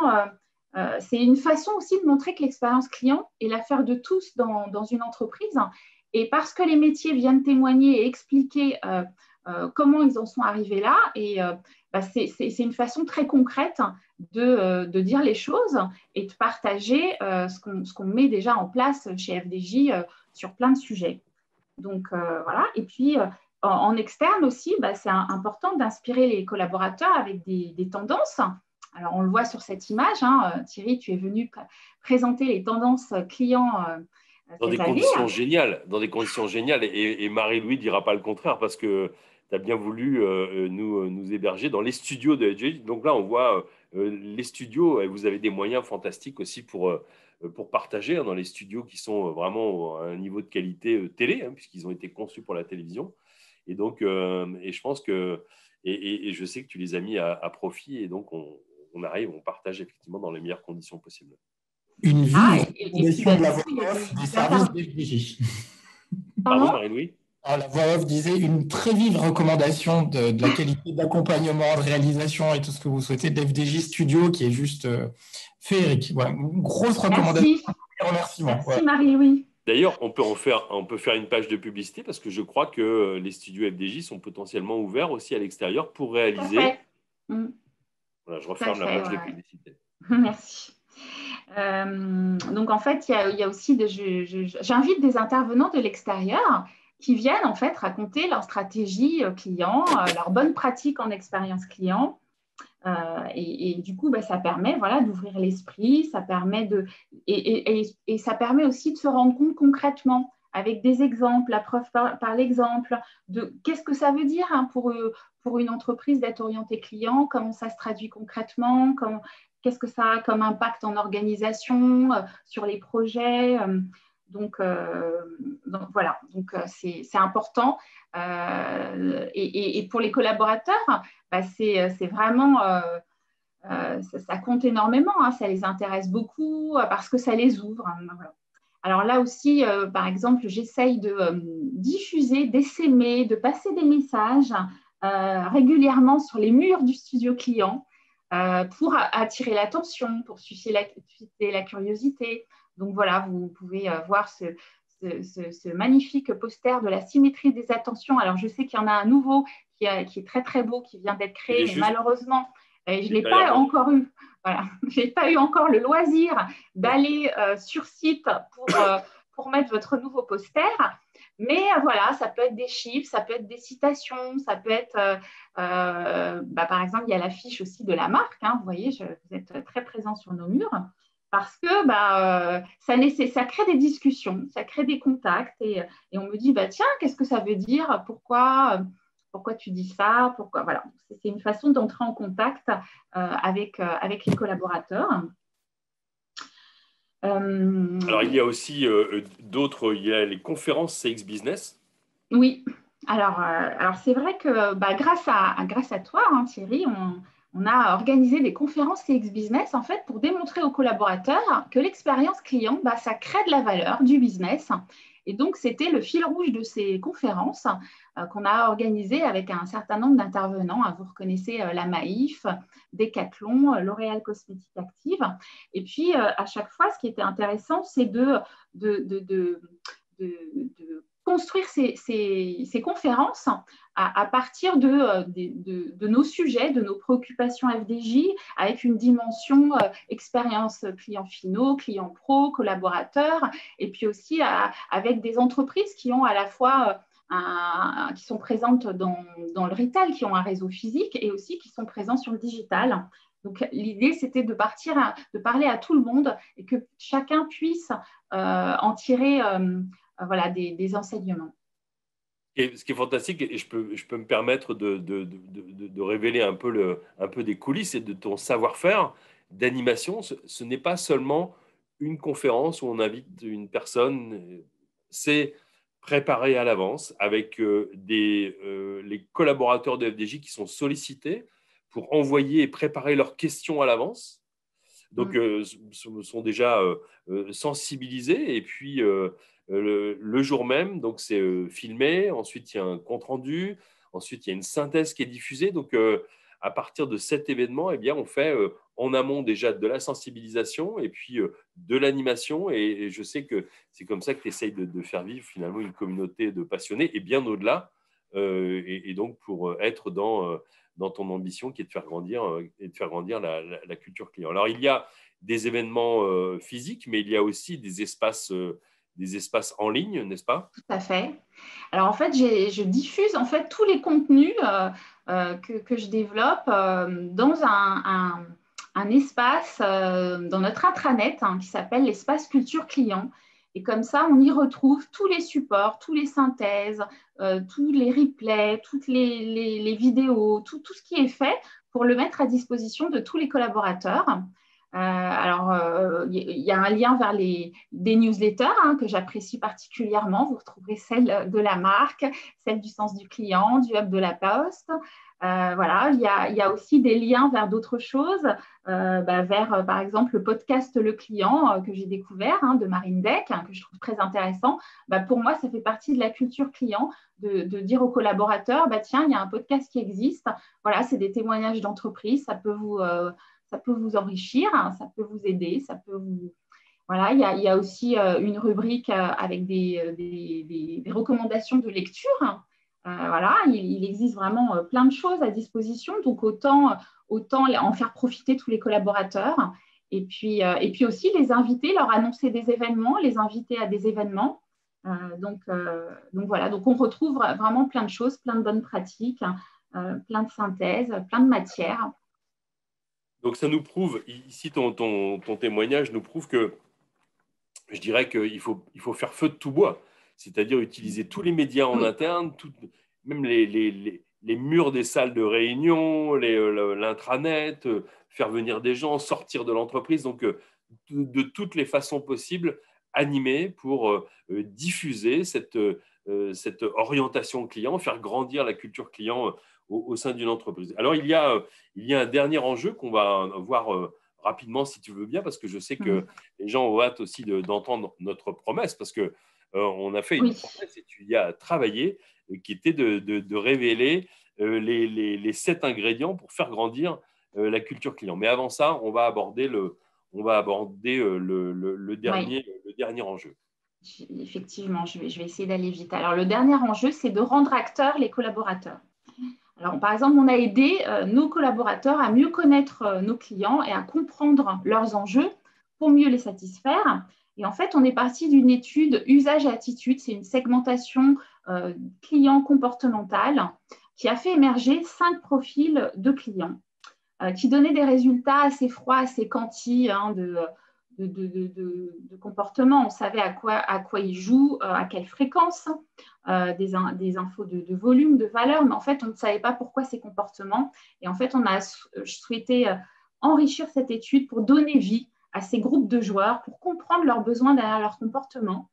c'est une façon aussi de montrer que l'expérience client est l'affaire de tous dans une entreprise. Et parce que les métiers viennent témoigner et expliquer comment ils en sont arrivés là, et c'est une façon très concrète de dire les choses et de partager ce qu'on met déjà en place chez FDJ sur plein de sujets. Donc, voilà. Et puis, en externe aussi, c'est important d'inspirer les collaborateurs avec des tendances. Alors, on le voit sur cette image. Hein, Thierry, tu es venu présenter les tendances clients Dans des cette année. conditions géniales, et Marie-Louis ne dira pas le contraire parce que tu as bien voulu nous héberger dans les studios de LG. Donc là, on voit les studios et vous avez des moyens fantastiques aussi pour partager dans les studios qui sont vraiment à un niveau de qualité télé, hein, puisqu'ils ont été conçus pour la télévision. Et donc, et je pense que, et je sais que tu les as mis à profit et donc on partage effectivement dans les meilleures conditions possibles. Une vive Et puis, recommandation de la du voix coup, il y a off des des services d'FDJ. Pardon, Pardon? Marie-Louis? Alors, la voix off disait une très vive recommandation de la qualité d'accompagnement, de réalisation et tout ce que vous souhaitez d'FDJ Studio qui est juste féerique. Voilà, une grosse recommandation. Merci. Et remerciements. Merci, Voilà. Marie-Louis. D'ailleurs, on peut faire une page de publicité parce que je crois que les studios FDJ sont potentiellement ouverts aussi à l'extérieur pour Tout à réaliser. fait. Mm, Voilà, je tout à referme la fait, page de ouais. publicité. Merci. Donc, en fait, il y a aussi, j'invite des intervenants de l'extérieur qui viennent en fait raconter leur stratégie client, leurs bonnes pratiques en expérience client. Et du coup, ça permet voilà, d'ouvrir l'esprit, et ça permet aussi de se rendre compte concrètement avec des exemples, la preuve par l'exemple, de qu'est-ce que ça veut dire hein, pour une entreprise d'être orientée client, comment ça se traduit concrètement, qu'est-ce que ça a comme impact en organisation, sur les projets. Donc voilà, c'est important. Et pour les collaborateurs, c'est vraiment, ça compte énormément, hein, ça les intéresse beaucoup parce que ça les ouvre. Hein, voilà. Alors là aussi, par exemple, j'essaye de diffuser, d'essaimer, de passer des messages régulièrement sur les murs du studio client pour attirer l'attention, pour susciter la curiosité. Donc voilà, vous pouvez voir ce magnifique poster de la symétrie des attentions. Alors je sais qu'il y en a un nouveau qui est très très beau, qui vient d'être Il créé, est mais juste malheureusement, je ne l'ai derrière pas moi. encore eu. Voilà. Je n'ai pas eu encore le loisir d'aller sur site pour mettre votre nouveau poster. Mais voilà, ça peut être des chiffres, ça peut être des citations, ça peut être, par exemple, il y a l'affiche aussi de la marque. Hein, vous voyez, vous êtes très présent sur nos murs parce que ça crée des discussions, ça crée des contacts et on me dit, tiens, qu'est-ce que ça veut dire? Pourquoi tu dis ça? Pourquoi? Voilà, c'est une façon d'entrer en contact avec les collaborateurs. Alors, il y a aussi d'autres, il y a les conférences CX Business. Oui, alors c'est vrai que grâce à toi, hein, Thierry, on a organisé des conférences CX Business en fait pour démontrer aux collaborateurs que l'expérience client, ça crée de la valeur du business. Et donc, c'était le fil rouge de ces conférences qu'on a organisées avec un certain nombre d'intervenants. Hein. Vous reconnaissez la Maïf, Decathlon, L'Oréal Cosmétique Active. Et puis, à chaque fois, ce qui était intéressant, c'est de construire ces conférences à partir de nos sujets, de nos préoccupations FDJ, avec une dimension expérience clients finaux, clients pro, collaborateurs, et puis aussi avec des entreprises qui ont à la fois qui sont présentes dans le retail, qui ont un réseau physique et aussi qui sont présents sur le digital. Donc, l'idée, c'était de parler à tout le monde et que chacun puisse en tirer voilà, des enseignements. Et ce qui est fantastique, et je peux me permettre de révéler un peu des coulisses et de ton savoir-faire d'animation, ce n'est pas seulement une conférence où on invite une personne, c'est préparé à l'avance avec les collaborateurs de FDJ qui sont sollicités pour envoyer et préparer leurs questions à l'avance. Donc, sont déjà sensibilisés. Et puis, le jour même, donc c'est filmé. Ensuite, il y a un compte-rendu. Ensuite, il y a une synthèse qui est diffusée. Donc, à partir de cet événement, eh bien, on fait en amont déjà de la sensibilisation et puis de l'animation. Et je sais que c'est comme ça que tu essayes de faire vivre finalement une communauté de passionnés et bien au-delà. Et donc, pour être dans ton ambition qui est de faire grandir la culture client. Alors, il y a des événements physiques, mais il y a aussi des espaces des espaces en ligne, n'est-ce pas? Tout à fait. Alors, en fait, je diffuse en fait tous les contenus que je développe dans un espace, dans notre intranet qui s'appelle l'espace culture client. Et comme ça, on y retrouve tous les supports, tous les synthèses, tous les replays, toutes les vidéos, tout ce qui est fait pour le mettre à disposition de tous les collaborateurs. Alors, il y a un lien vers des newsletters que j'apprécie particulièrement. Vous retrouverez celle de la marque, celle du sens du client, du hub de la poste. Voilà, il y a aussi des liens vers d'autres choses, vers par exemple le podcast Le Client que j'ai découvert de Marine Deck, que je trouve très intéressant. Pour moi, ça fait partie de la culture client de dire aux collaborateurs, tiens, il y a un podcast qui existe. Voilà, c'est des témoignages d'entreprise, ça peut vous enrichir, ça peut vous aider, ça peut vous… Voilà, il y a aussi une rubrique avec des recommandations de lecture. Voilà, il existe vraiment plein de choses à disposition, donc autant en faire profiter tous les collaborateurs. Et puis aussi les inviter, leur annoncer des événements, les inviter à des événements. Donc voilà, donc on retrouve vraiment plein de choses, plein de bonnes pratiques, plein de synthèses, plein de matières. Donc ça nous prouve, ici ton témoignage nous prouve que, je dirais qu'il faut faire feu de tout bois, c'est-à-dire utiliser tous les médias en interne, même les murs des salles de réunion, l'intranet, faire venir des gens, sortir de l'entreprise, donc de toutes les façons possibles, animer pour diffuser cette orientation client, faire grandir la culture client au sein d'une entreprise. Alors, il y a un dernier enjeu qu'on va voir rapidement, si tu veux bien, parce que je sais que les gens ont hâte aussi d'entendre notre promesse, parce qu'on a fait une promesse et tu y as travaillé, qui était de révéler les 7 ingrédients pour faire grandir la culture client. Mais avant ça, on va aborder le dernier enjeu. Effectivement, je vais essayer d'aller vite. Alors, le dernier enjeu, c'est de rendre acteurs les collaborateurs. Alors, par exemple, on a aidé nos collaborateurs à mieux connaître nos clients et à comprendre leurs enjeux pour mieux les satisfaire. Et en fait, on est parti d'une étude usage et attitude. C'est une segmentation client comportementale qui a fait émerger 5 profils de clients qui donnaient des résultats assez froids, assez quantis de comportement. On savait à quoi ils jouent, à quelle fréquence, des infos de volume, de valeur, mais en fait, on ne savait pas pourquoi ces comportements. Et en fait, on a souhaité enrichir cette étude pour donner vie à ces groupes de joueurs, pour comprendre leurs besoins derrière leur comportement.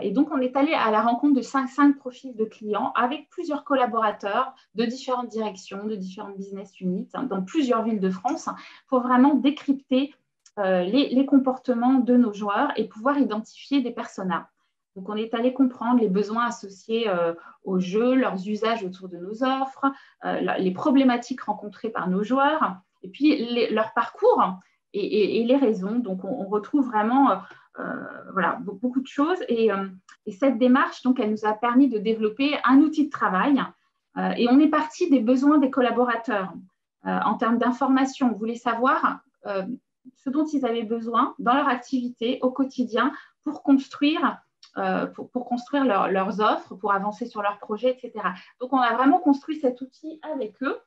Et donc, on est allé à la rencontre de 5 profils de clients avec plusieurs collaborateurs de différentes directions, de différentes business units, dans plusieurs villes de France, pour vraiment décrypter les comportements de nos joueurs et pouvoir identifier des personas. Donc, on est allé comprendre les besoins associés au jeu, leurs usages autour de nos offres, les problématiques rencontrées par nos joueurs, et puis leur parcours et les raisons. Donc, on retrouve vraiment beaucoup de choses. Et cette démarche, donc, elle nous a permis de développer un outil de travail. Et on est parti des besoins des collaborateurs. En termes d'information, on voulait savoir ce dont ils avaient besoin dans leur activité au quotidien pour construire leurs offres, pour avancer sur leurs projets, etc. Donc, on a vraiment construit cet outil avec eux,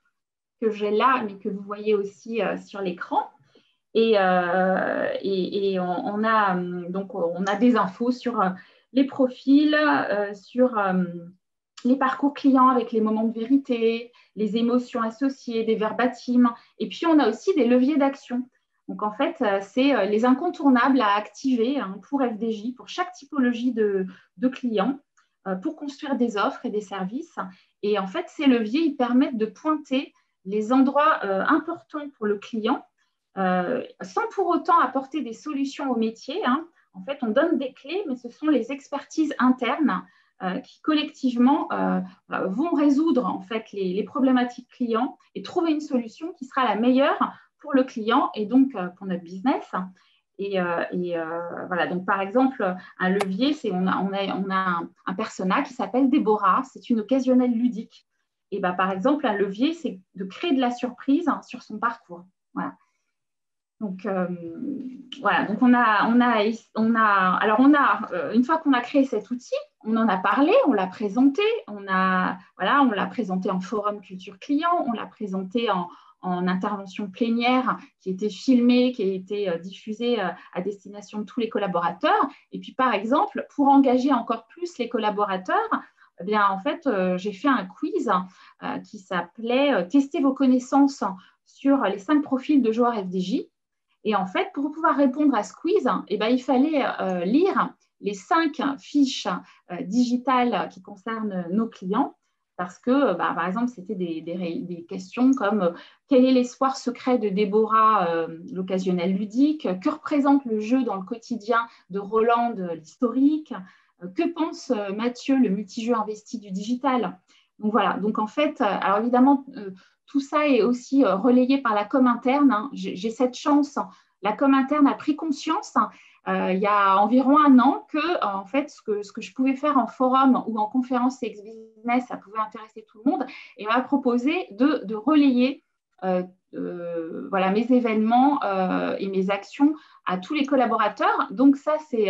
que j'ai là, mais que vous voyez aussi sur l'écran. Et on a des infos sur les profils, sur les parcours clients avec les moments de vérité, les émotions associées, des verbatims. Et puis, on a aussi des leviers d'action. Donc, en fait, c'est les incontournables à activer pour FDJ, pour chaque typologie de clients, pour construire des offres et des services. Et en fait, ces leviers, ils permettent de pointer les endroits importants pour le client, sans pour autant apporter des solutions au métier. En fait, on donne des clés, mais ce sont les expertises internes qui collectivement vont résoudre en fait les problématiques clients et trouver une solution qui sera la meilleure pour le client et donc pour notre business. Et voilà, donc par exemple, un levier, on a un persona qui s'appelle Déborah, c'est une occasionnelle ludique. Et par exemple, un levier, c'est de créer de la surprise sur son parcours. Voilà. Donc, voilà, donc une fois qu'on a créé cet outil, on en a parlé, on l'a présenté, on l'a présenté en forum culture client, on l'a présenté en intervention plénière qui a été filmée, qui a été diffusée à destination de tous les collaborateurs. Et puis, par exemple, pour engager encore plus les collaborateurs, eh bien, en fait, j'ai fait un quiz qui s'appelait « Tester vos connaissances sur les 5 profils de joueurs FDJ ». Et en fait, pour pouvoir répondre à ce quiz, eh bien, il fallait lire les 5 fiches digitales qui concernent nos clients, parce que, par exemple, c'était des questions comme quel est l'espoir secret de Déborah, l'occasionnel ludique, que représente le jeu dans le quotidien de Roland, l'historique, que pense Mathieu, le multijeu investi du digital. Donc voilà, donc en fait, alors évidemment, tout ça est aussi relayé par la com interne. Hein. J'ai cette chance. La com interne a pris conscience il y a environ un an que, en fait, ce que je pouvais faire en forum ou en conférence CX Business, ça pouvait intéresser tout le monde, et m'a proposé de relayer voilà, mes événements et mes actions à tous les collaborateurs. Donc ça, c'est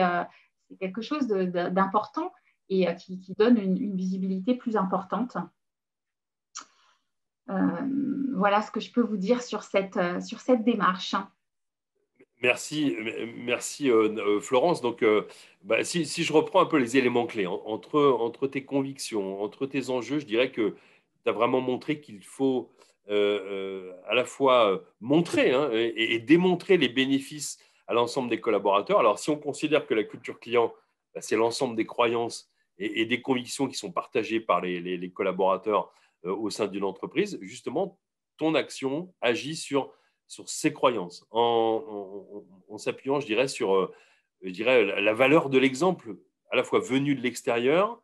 quelque chose d'important et qui donne une visibilité plus importante. Voilà ce que je peux vous dire sur cette démarche. Merci Florence. Donc, si je reprends un peu les éléments clés, entre tes convictions, entre tes enjeux, je dirais que tu as vraiment montré qu'il faut à la fois montrer et démontrer les bénéfices à l'ensemble des collaborateurs. Alors, si on considère que la culture client, c'est l'ensemble des croyances et des convictions qui sont partagées par les collaborateurs au sein d'une entreprise, justement, ton action agit sur ces croyances, en s'appuyant, je dirais, sur la valeur de l'exemple, à la fois venu de l'extérieur,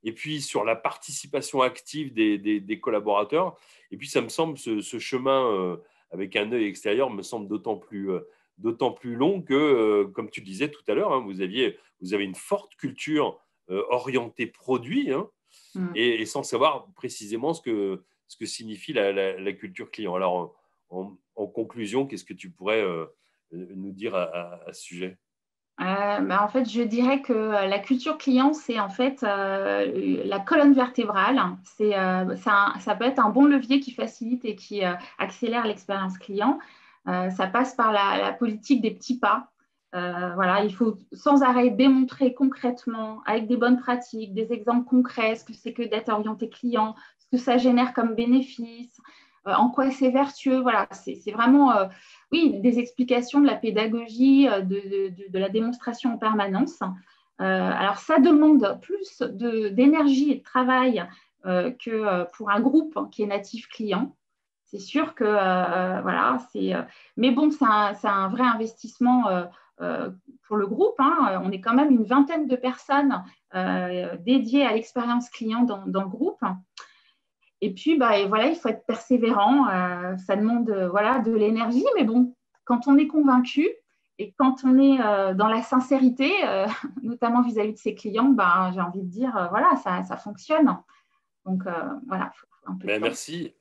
et puis sur la participation active des collaborateurs. Et puis, ça me semble, ce chemin avec un œil extérieur me semble d'autant plus long que, comme tu le disais tout à l'heure, hein, vous avez une forte culture orientée produit, hein, et sans savoir précisément ce que signifie la culture client. Alors, en conclusion, qu'est-ce que tu pourrais nous dire à ce sujet? En fait, je dirais que la culture client, c'est en fait la colonne vertébrale. Ça peut être un bon levier qui facilite et qui accélère l'expérience client. Ça passe par la politique des petits pas. Voilà, il faut sans arrêt démontrer concrètement, avec des bonnes pratiques, des exemples concrets, ce que c'est que d'être orienté client, ce que ça génère comme bénéfice, en quoi c'est vertueux. Voilà, c'est vraiment oui, des explications de la pédagogie, de la démonstration en permanence. Alors, ça demande plus d'énergie et de travail que pour un groupe qui est natif client. C'est sûr que, voilà, mais bon, c'est un vrai investissement pour le groupe. Hein. On est quand même une vingtaine de personnes dédiées à l'expérience client dans le groupe. Et puis, et voilà, il faut être persévérant. Ça demande voilà, de l'énergie, mais bon, quand on est convaincu et quand on est dans la sincérité, notamment vis-à-vis de ses clients, j'ai envie de dire, voilà, ça fonctionne. Donc, voilà. Merci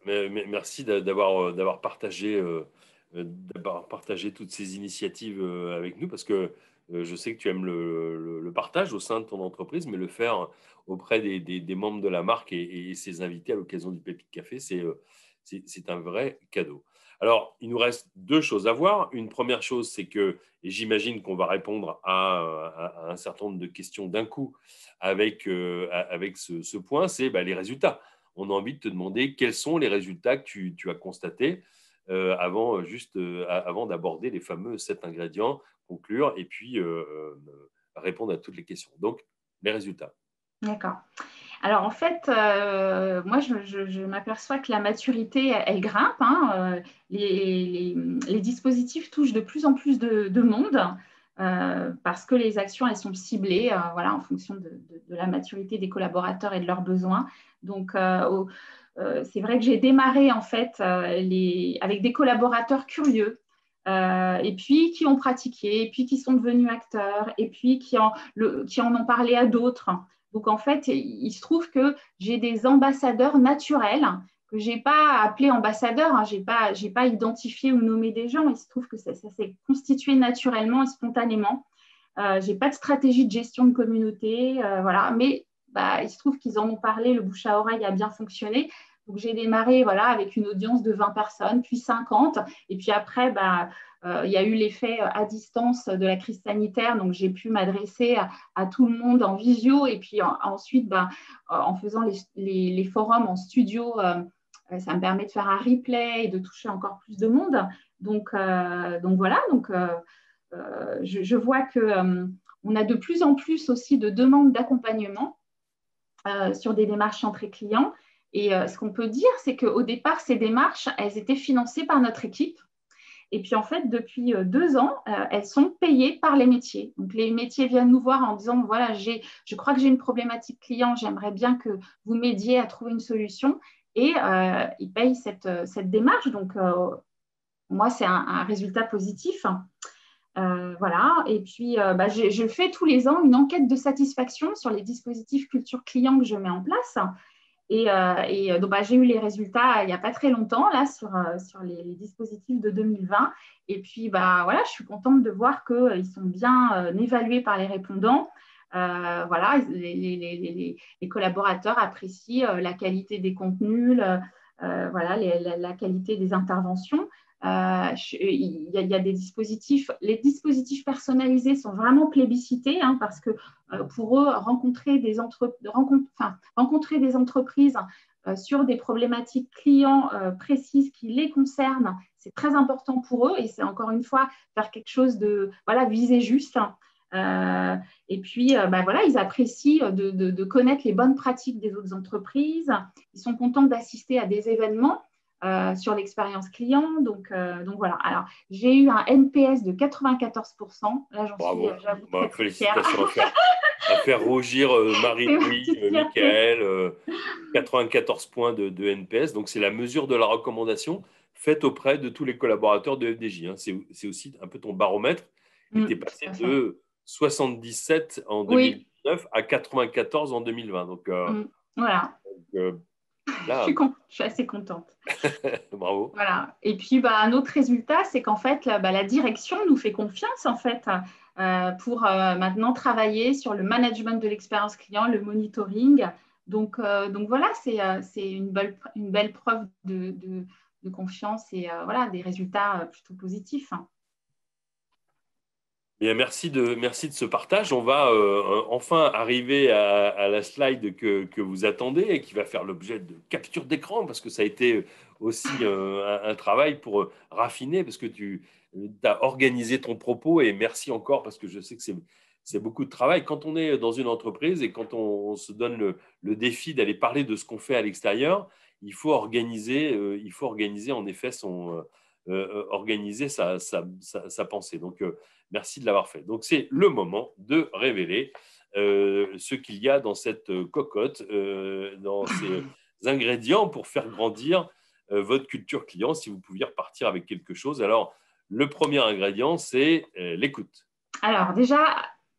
d'avoir partagé toutes ces initiatives avec nous, parce que je sais que tu aimes le partage au sein de ton entreprise, mais le faire auprès des membres de la marque et ses invités à l'occasion du Pépite Café, c'est un vrai cadeau. Alors, il nous reste 2 choses à voir. Une première chose, c'est que, et j'imagine qu'on va répondre à un certain nombre de questions d'un coup avec ce point, c'est les résultats. On a envie de te demander quels sont les résultats que tu as constatés avant d'aborder les fameux 7 ingrédients, conclure et puis répondre à toutes les questions. Donc, les résultats. D'accord. Alors, en fait, moi, je m'aperçois que la maturité, elle grimpe. Hein. Les dispositifs touchent de plus en plus de monde parce que les actions, elles sont ciblées voilà, en fonction de la maturité des collaborateurs et de leurs besoins. Donc, c'est vrai que j'ai démarré, en fait, avec des collaborateurs curieux. Et puis qui ont pratiqué, et puis qui sont devenus acteurs, et puis qui en ont parlé à d'autres. Donc, en fait, il se trouve que j'ai des ambassadeurs naturels que je n'ai pas appelé ambassadeur, hein, je n'ai pas identifié ou nommé des gens. Il se trouve que ça s'est constitué naturellement et spontanément. Je n'ai pas de stratégie de gestion de communauté, voilà. Mais il se trouve qu'ils en ont parlé, le bouche à oreille a bien fonctionné. Donc, j'ai démarré voilà, avec une audience de 20 personnes, puis 50. Et puis après, il y a eu l'effet à distance de la crise sanitaire. Donc, j'ai pu m'adresser à tout le monde en visio. Et puis ensuite, en faisant les forums en studio, ça me permet de faire un replay et de toucher encore plus de monde. Donc voilà. Je vois qu'on a de plus en plus aussi de demandes d'accompagnement sur des démarches entrée client. Et ce qu'on peut dire, c'est qu'au départ, ces démarches, elles étaient financées par notre équipe. Et puis, en fait, depuis 2 ans, elles sont payées par les métiers. Donc, les métiers viennent nous voir en disant, voilà, je crois que j'ai une problématique client, j'aimerais bien que vous m'aidiez à trouver une solution. Et ils payent cette démarche. Donc, moi, c'est un résultat positif. Voilà. Et puis, je fais tous les ans une enquête de satisfaction sur les dispositifs culture client que je mets en place. Et donc, j'ai eu les résultats il n'y a pas très longtemps là, sur les dispositifs de 2020. Et puis, voilà, je suis contente de voir qu'ils sont bien évalués par les répondants. Voilà, les collaborateurs apprécient la qualité des contenus, voilà, la qualité des interventions. Il y a des dispositifs, les dispositifs personnalisés sont vraiment plébiscités parce que pour eux, rencontrer des entreprises sur des problématiques clients précises qui les concernent, c'est très important pour eux et c'est encore une fois faire quelque chose de viser juste. Et puis, voilà, ils apprécient de connaître les bonnes pratiques des autres entreprises. Ils sont contents d'assister à des événements sur l'expérience client. Donc voilà. Alors, j'ai eu un NPS de 94%. Là, j'en Bravo. suis, j'avoue, très, très fière. Félicitations à faire rougir Marie-Louis, Michael, 94 points de NPS. Donc, c'est la mesure de la recommandation faite auprès de tous les collaborateurs de FDJ. C'est aussi un peu ton baromètre. Tu es passé de 77 en 2019 à 94 en 2020. Donc, voilà. Là, je suis assez contente. Bravo. Voilà. Et puis, un autre résultat, c'est qu'en fait, la direction nous fait confiance en fait pour maintenant travailler sur le management de l'expérience client, le monitoring. Donc voilà, c'est une belle preuve de confiance et voilà, des résultats plutôt positifs. Bien, merci de ce partage. On va enfin arriver à la slide que vous attendez et qui va faire l'objet de capture d'écran parce que ça a été aussi un travail pour raffiner parce que tu as organisé ton propos et merci encore parce que je sais que c'est beaucoup de travail. Quand on est dans une entreprise et quand on se donne le défi d'aller parler de ce qu'on fait à l'extérieur, il faut organiser en effet organiser sa pensée. Donc, merci de l'avoir fait. Donc, c'est le moment de révéler ce qu'il y a dans cette cocotte, dans ces ingrédients pour faire grandir votre culture client, si vous pouviez repartir avec quelque chose. Alors, le premier ingrédient, c'est l'écoute. Alors, déjà,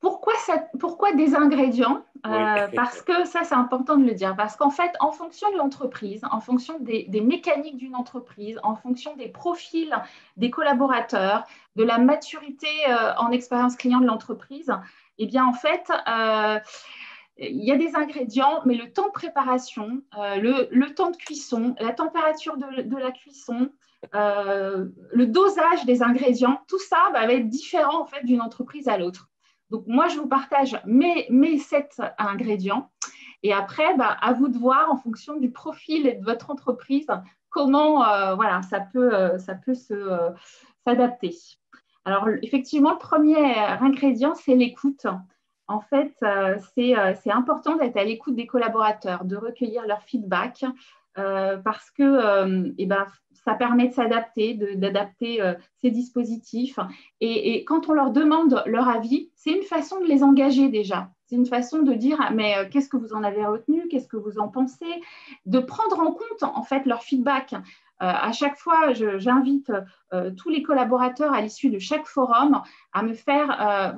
pourquoi des ingrédients Parce que ça, c'est important de le dire. Parce qu'en fait, en fonction de l'entreprise, en fonction des mécaniques d'une entreprise, en fonction des profils des collaborateurs, de la maturité en expérience client de l'entreprise, eh bien, en fait, il y a des ingrédients, mais le temps de préparation, le temps de cuisson, la température de la cuisson, le dosage des ingrédients, tout ça va être différent en fait d'une entreprise à l'autre. Donc moi, je vous partage mes 7 ingrédients et après, à vous de voir en fonction du profil et de votre entreprise comment ça peut s'adapter. Alors effectivement, le premier ingrédient, c'est l'écoute. En fait, c'est important d'être à l'écoute des collaborateurs, de recueillir leur feedback parce que ça permet de s'adapter, d'adapter ces dispositifs. Et quand on leur demande leur avis, c'est une façon de les engager déjà. C'est une façon de dire, mais qu'est-ce que vous en avez retenu? Qu'est-ce que vous en pensez? De prendre en compte, en fait, leur feedback. À chaque fois, j'invite tous les collaborateurs à l'issue de chaque forum à me faire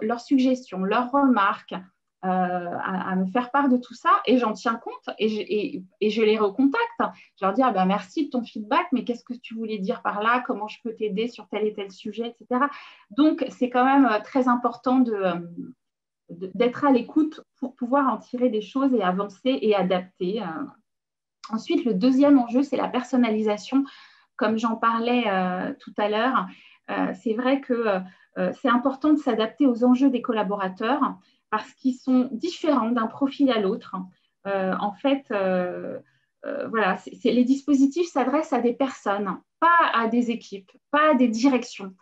leurs suggestions, leurs remarques, à me faire part de tout ça et j'en tiens compte et je les recontacte. Je leur dis ah ben, merci de ton feedback, mais qu'est-ce que tu voulais dire par là? Comment je peux t'aider sur tel et tel sujet, etc. Donc, c'est quand même très important d'être à l'écoute pour pouvoir en tirer des choses et avancer et adapter. Ensuite, le deuxième enjeu, c'est la personnalisation. Comme j'en parlais tout à l'heure, c'est vrai que c'est important de s'adapter aux enjeux des collaborateurs parce qu'ils sont différents d'un profil à l'autre. En fait, voilà, les dispositifs s'adressent à des personnes, pas à des équipes, pas à des directions.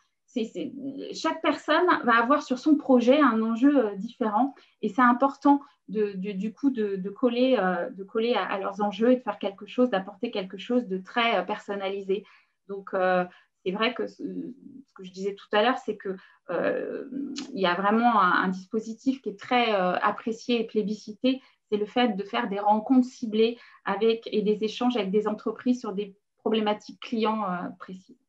Chaque personne va avoir sur son projet un enjeu différent et c'est important du coup de coller à leurs enjeux et de faire quelque chose, d'apporter quelque chose de très personnalisé. Donc, c'est vrai que ce que je disais tout à l'heure, c'est qu'il y a vraiment un dispositif qui est très apprécié et plébiscité, c'est le fait de faire des rencontres ciblées et des échanges avec des entreprises sur des problématiques clients précises.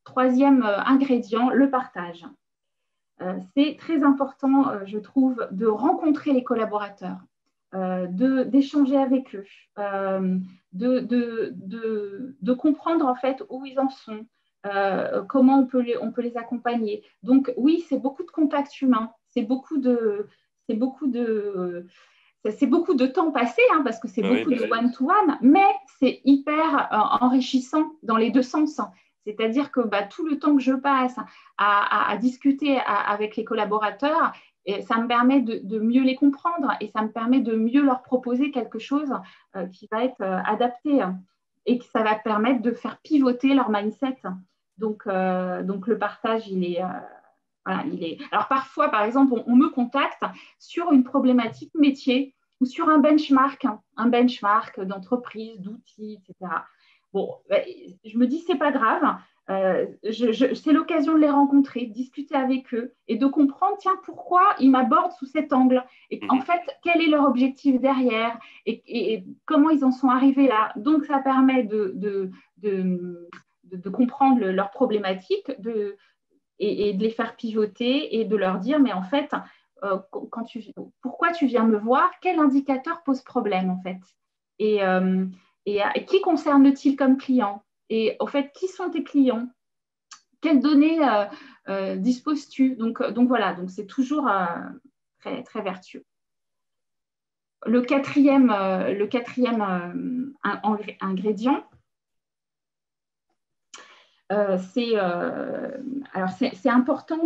Troisième ingrédient, le partage. C'est très important, je trouve, de rencontrer les collaborateurs, d'échanger avec eux, de comprendre en fait où ils en sont, comment on peut les accompagner. Donc oui, c'est beaucoup de contacts humains, c'est beaucoup de temps passé, hein, parce que c'est beaucoup de one-to-one, mais c'est hyper enrichissant dans les deux sens. C'est-à-dire que tout le temps que je passe à discuter avec les collaborateurs, et ça me permet de mieux les comprendre et ça me permet de mieux leur proposer quelque chose qui va être adapté et que ça va permettre de faire pivoter leur mindset. Donc le partage, il est… voilà, Alors parfois, par exemple, on me contacte sur une problématique métier ou sur un benchmark d'entreprise, d'outils, etc. Bon, je me dis, c'est pas grave, c'est l'occasion de les rencontrer, de discuter avec eux et de comprendre, tiens, pourquoi ils m'abordent sous cet angle et en fait, quel est leur objectif derrière et comment ils en sont arrivés là. Donc, ça permet de comprendre leur problématique, et de les faire pivoter et de leur dire, mais en fait, pourquoi tu viens me voir? Quel indicateur pose problème, en fait? Et qui concerne-t-il comme client? Et au fait, qui sont tes clients? Quelles données disposes-tu? Donc voilà, donc c'est toujours très, très vertueux. Le quatrième ingrédient, c'est important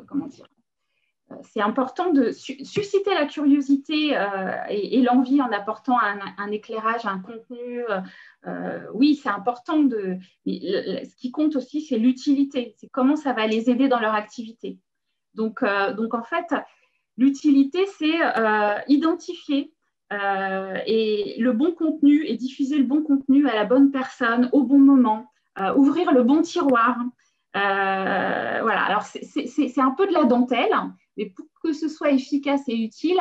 comment dire, c'est important de susciter la curiosité et l'envie en apportant un éclairage, un contenu. Oui, c'est important. Ce qui compte aussi, c'est l'utilité. C'est comment ça va les aider dans leur activité. Donc en fait, l'utilité, c'est identifier et le bon contenu et diffuser le bon contenu à la bonne personne au bon moment, ouvrir le bon tiroir. Voilà, alors c'est un peu de la dentelle, mais pour que ce soit efficace et utile,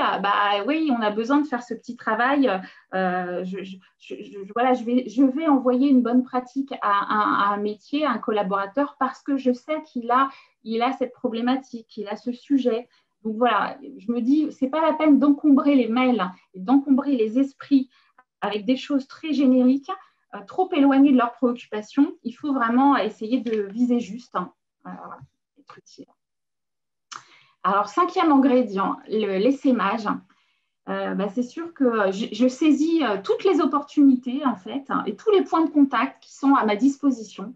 oui, on a besoin de faire ce petit travail. Je vais envoyer une bonne pratique à un métier, à un collaborateur, parce que je sais qu'il a cette problématique, qu'il a ce sujet. Donc voilà, je me dis, c'est pas la peine d'encombrer les mails et d'encombrer les esprits avec des choses très génériques, trop éloignées de leurs préoccupations. Il faut vraiment essayer de viser juste, être utile. Alors, cinquième ingrédient, l'essaimage. C'est sûr que je saisis toutes les opportunités, en fait, et tous les points de contact qui sont à ma disposition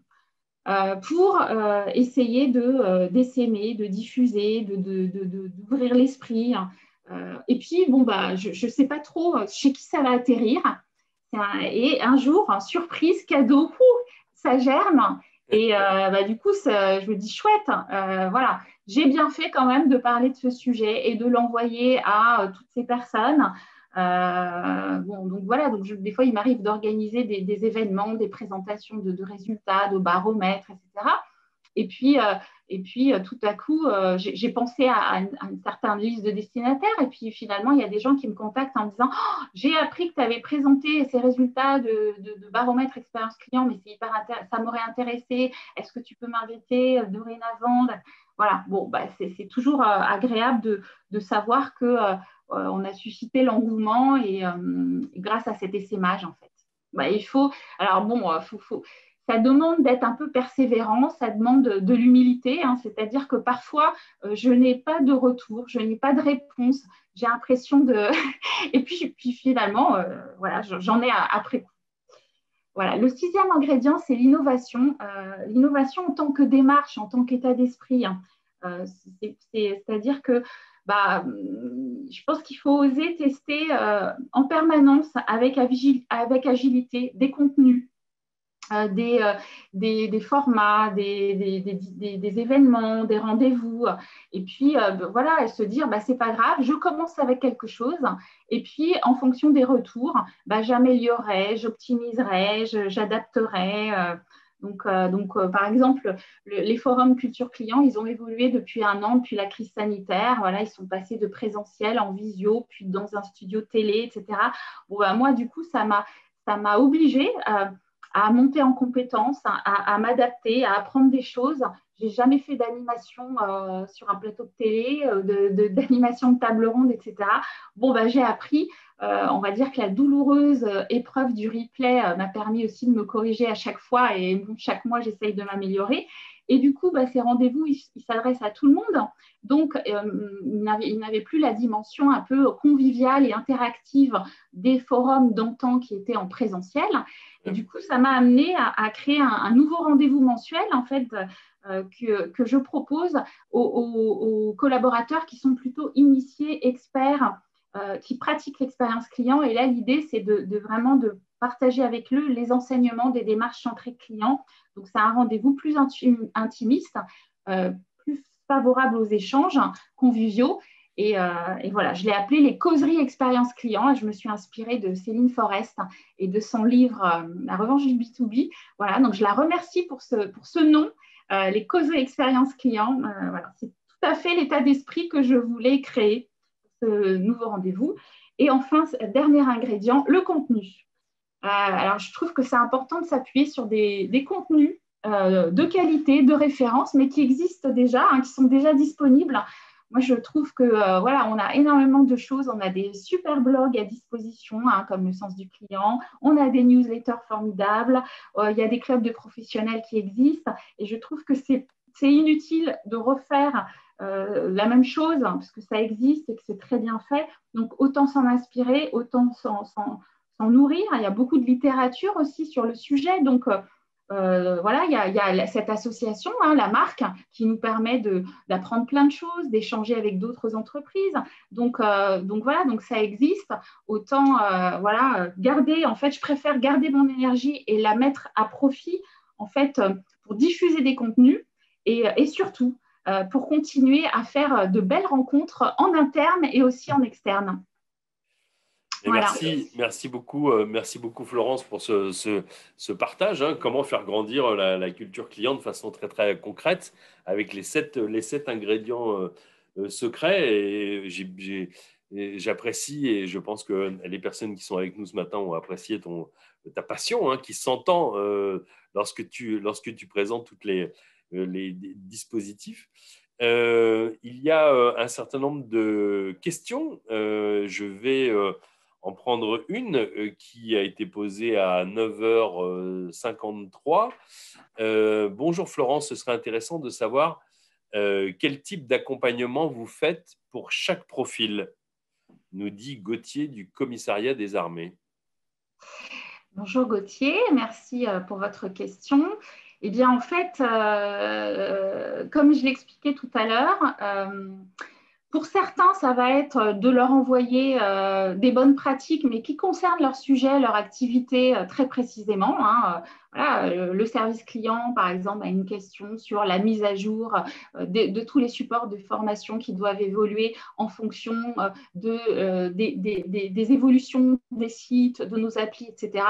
pour essayer d'essaimer, de diffuser, d'ouvrir l'esprit. Et puis, je ne sais pas trop chez qui ça va atterrir. Et un jour, surprise, cadeau, ça germe. Et du coup, je me dis, chouette, voilà, j'ai bien fait quand même de parler de ce sujet et de l'envoyer à toutes ces personnes. Donc voilà, des fois, il m'arrive d'organiser des événements, des présentations de résultats, de baromètres, etc. Et puis, tout à coup, j'ai pensé à une certaine liste de destinataires. Et puis, finalement, il y a des gens qui me contactent en me disant « J'ai appris que tu avais présenté ces résultats de baromètre expérience client, mais c'est hyper ça m'aurait intéressé. Est-ce que tu peux m'inviter dorénavant ?» voilà, bon, bah, c'est toujours agréable de savoir que on a suscité l'engouement et grâce à cet essaimage, en fait. Bah, il faut, alors bon, ça demande d'être un peu persévérant, ça demande de l'humilité, hein, c'est-à-dire que parfois, je n'ai pas de retour, je n'ai pas de réponse, j'ai l'impression de… Et puis finalement, voilà, j'en ai après coup. Voilà. Le sixième ingrédient, c'est l'innovation. L'innovation en tant que démarche, en tant qu'état d'esprit, hein. C'est-à-dire que je pense qu'il faut oser tester en permanence avec agilité des contenus, des formats, des événements, des rendez-vous. Et puis, voilà, et se dire, c'est pas grave, je commence avec quelque chose. Et puis, en fonction des retours, j'améliorerai, j'optimiserai, j'adapterai. Par exemple, les forums culture client, ils ont évolué depuis 1 an, depuis la crise sanitaire. Voilà, ils sont passés de présentiel en visio, puis dans un studio télé, etc. Bon, moi, du coup, ça m'a obligée à monter en compétences, à m'adapter, à apprendre des choses. Je n'ai jamais fait d'animation sur un plateau de télé, d'animation de table ronde, etc. Bon, j'ai appris. On va dire que la douloureuse épreuve du replay m'a permis aussi de me corriger à chaque fois et bon, chaque mois, j'essaye de m'améliorer. Et du coup, ces rendez-vous, ils s'adressent à tout le monde. Donc, ils n'avaient plus la dimension un peu conviviale et interactive des forums d'antan qui étaient en présentiel. Et du coup, ça m'a amené à créer un nouveau rendez-vous mensuel, en fait, que je propose aux collaborateurs qui sont plutôt initiés, experts, qui pratiquent l'expérience client. Et là, l'idée, c'est vraiment de partager avec eux les enseignements des démarches centrées client. Donc, c'est un rendez-vous plus intimiste, plus favorable aux échanges conviviaux. Et voilà, je l'ai appelé les causeries expérience client. Et je me suis inspirée de Céline Forest et de son livre La revanche du B2B. Voilà, donc je la remercie pour ce nom, les causeries expérience client. Voilà, c'est tout à fait l'état d'esprit que je voulais créer pour ce nouveau rendez-vous. Et enfin, dernier ingrédient, le contenu. Alors, je trouve que c'est important de s'appuyer sur des contenus de qualité, de référence, mais qui existent déjà, hein, qui sont déjà disponibles. Moi, je trouve que voilà, on a énormément de choses. On a des super blogs à disposition, hein, comme le sens du client. On a des newsletters formidables. Il y a des clubs de professionnels qui existent. Et je trouve que c'est inutile de refaire la même chose, hein, parce que ça existe et que c'est très bien fait. Donc, autant s'en inspirer, autant s'en nourrir. Il y a beaucoup de littérature aussi sur le sujet. Donc, voilà, il y a cette association, hein, la marque, qui nous permet d'apprendre plein de choses, d'échanger avec d'autres entreprises. Donc voilà, donc ça existe. Autant voilà, garder, en fait, je préfère garder mon énergie et la mettre à profit, en fait, pour diffuser des contenus et surtout pour continuer à faire de belles rencontres en interne et aussi en externe. Voilà. Merci beaucoup Florence pour ce partage, hein, comment faire grandir la culture client de façon très très concrète avec les sept ingrédients secrets. Et j'apprécie et je pense que les personnes qui sont avec nous ce matin ont apprécié ta passion, hein, qui s'entend lorsque tu présentes toutes les dispositifs. Il y a un certain nombre de questions. Je vais en prendre une qui a été posée à 9h53. Bonjour Florence, ce serait intéressant de savoir quel type d'accompagnement vous faites pour chaque profil, nous dit Gauthier du commissariat des armées. Bonjour Gauthier, merci pour votre question. Eh bien, en fait, comme je l'expliquais tout à l'heure, pour certains, ça va être de leur envoyer des bonnes pratiques, mais qui concernent leur sujet, leur activité très précisément, hein. Voilà, le service client, par exemple, a une question sur la mise à jour de tous les supports de formation qui doivent évoluer en fonction des évolutions des sites, de nos applis, etc.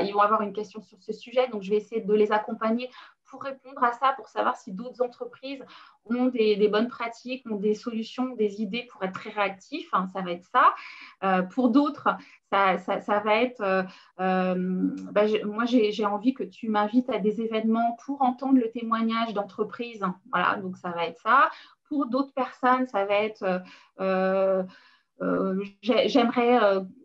Ils vont avoir une question sur ce sujet, donc je vais essayer de les accompagner pour répondre à ça, pour savoir si d'autres entreprises ont des bonnes pratiques, ont des solutions, des idées pour être très réactifs, hein, ça va être ça. Pour d'autres, ça va être, moi j'ai envie que tu m'invites à des événements pour entendre le témoignage d'entreprises. Voilà, donc ça va être ça. Pour d'autres personnes, ça va être, j'aimerais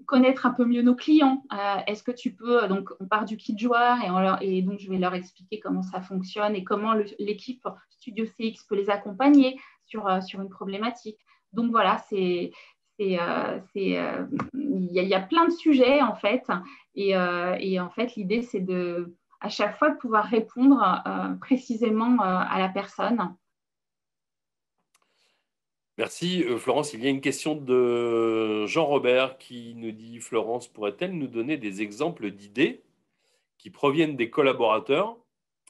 connaître un peu mieux nos clients. Est-ce que tu peux, donc on part du kit joueur et donc je vais leur expliquer comment ça fonctionne et comment l'équipe Studio CX peut les accompagner sur une problématique. Donc voilà, il y a plein de sujets en fait, et en fait l'idée c'est à chaque fois de pouvoir répondre précisément à la personne. Merci Florence. Il y a une question de Jean-Robert qui nous dit: Florence, pourrait-elle nous donner des exemples d'idées qui proviennent des collaborateurs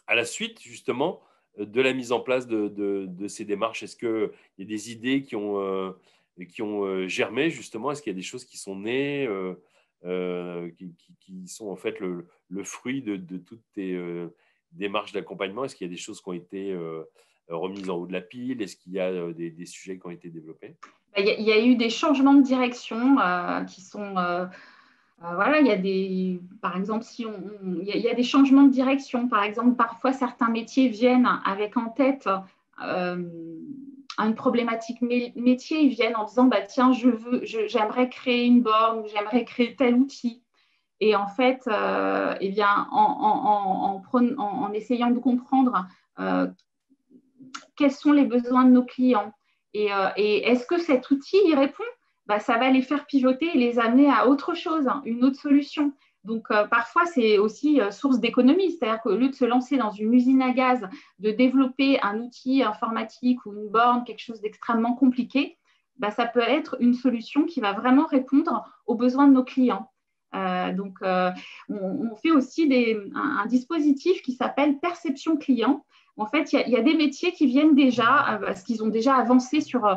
à la suite justement de la mise en place de ces démarches? Est-ce qu'il y a des idées qui ont germé justement? Est-ce qu'il y a des choses qui sont nées, qui sont en fait le fruit de toutes tes démarches d'accompagnement? Est-ce qu'il y a des choses qui ont été remises en haut de la pile? Est-ce qu'il y a des sujets qui ont été développés? Il y a eu des changements de direction qui sont… voilà, par exemple, il y a des changements de direction. Par exemple, parfois, certains métiers viennent avec en tête une problématique métier. Ils viennent en disant, bah, tiens, j'aimerais créer une borne, j'aimerais créer tel outil. Et en fait, eh bien, en essayant de comprendre quels sont les besoins de nos clients et est-ce que cet outil y répond, bah, ça va les faire pivoter et les amener à autre chose, hein, une autre solution. Donc, parfois, c'est aussi source d'économie. C'est-à-dire qu'au lieu de se lancer dans une usine à gaz, de développer un outil informatique ou une borne, quelque chose d'extrêmement compliqué, bah, ça peut être une solution qui va vraiment répondre aux besoins de nos clients. Donc, on fait aussi un dispositif qui s'appelle perception client. En fait, il y a des métiers qui viennent déjà, parce qu'ils ont déjà avancé sur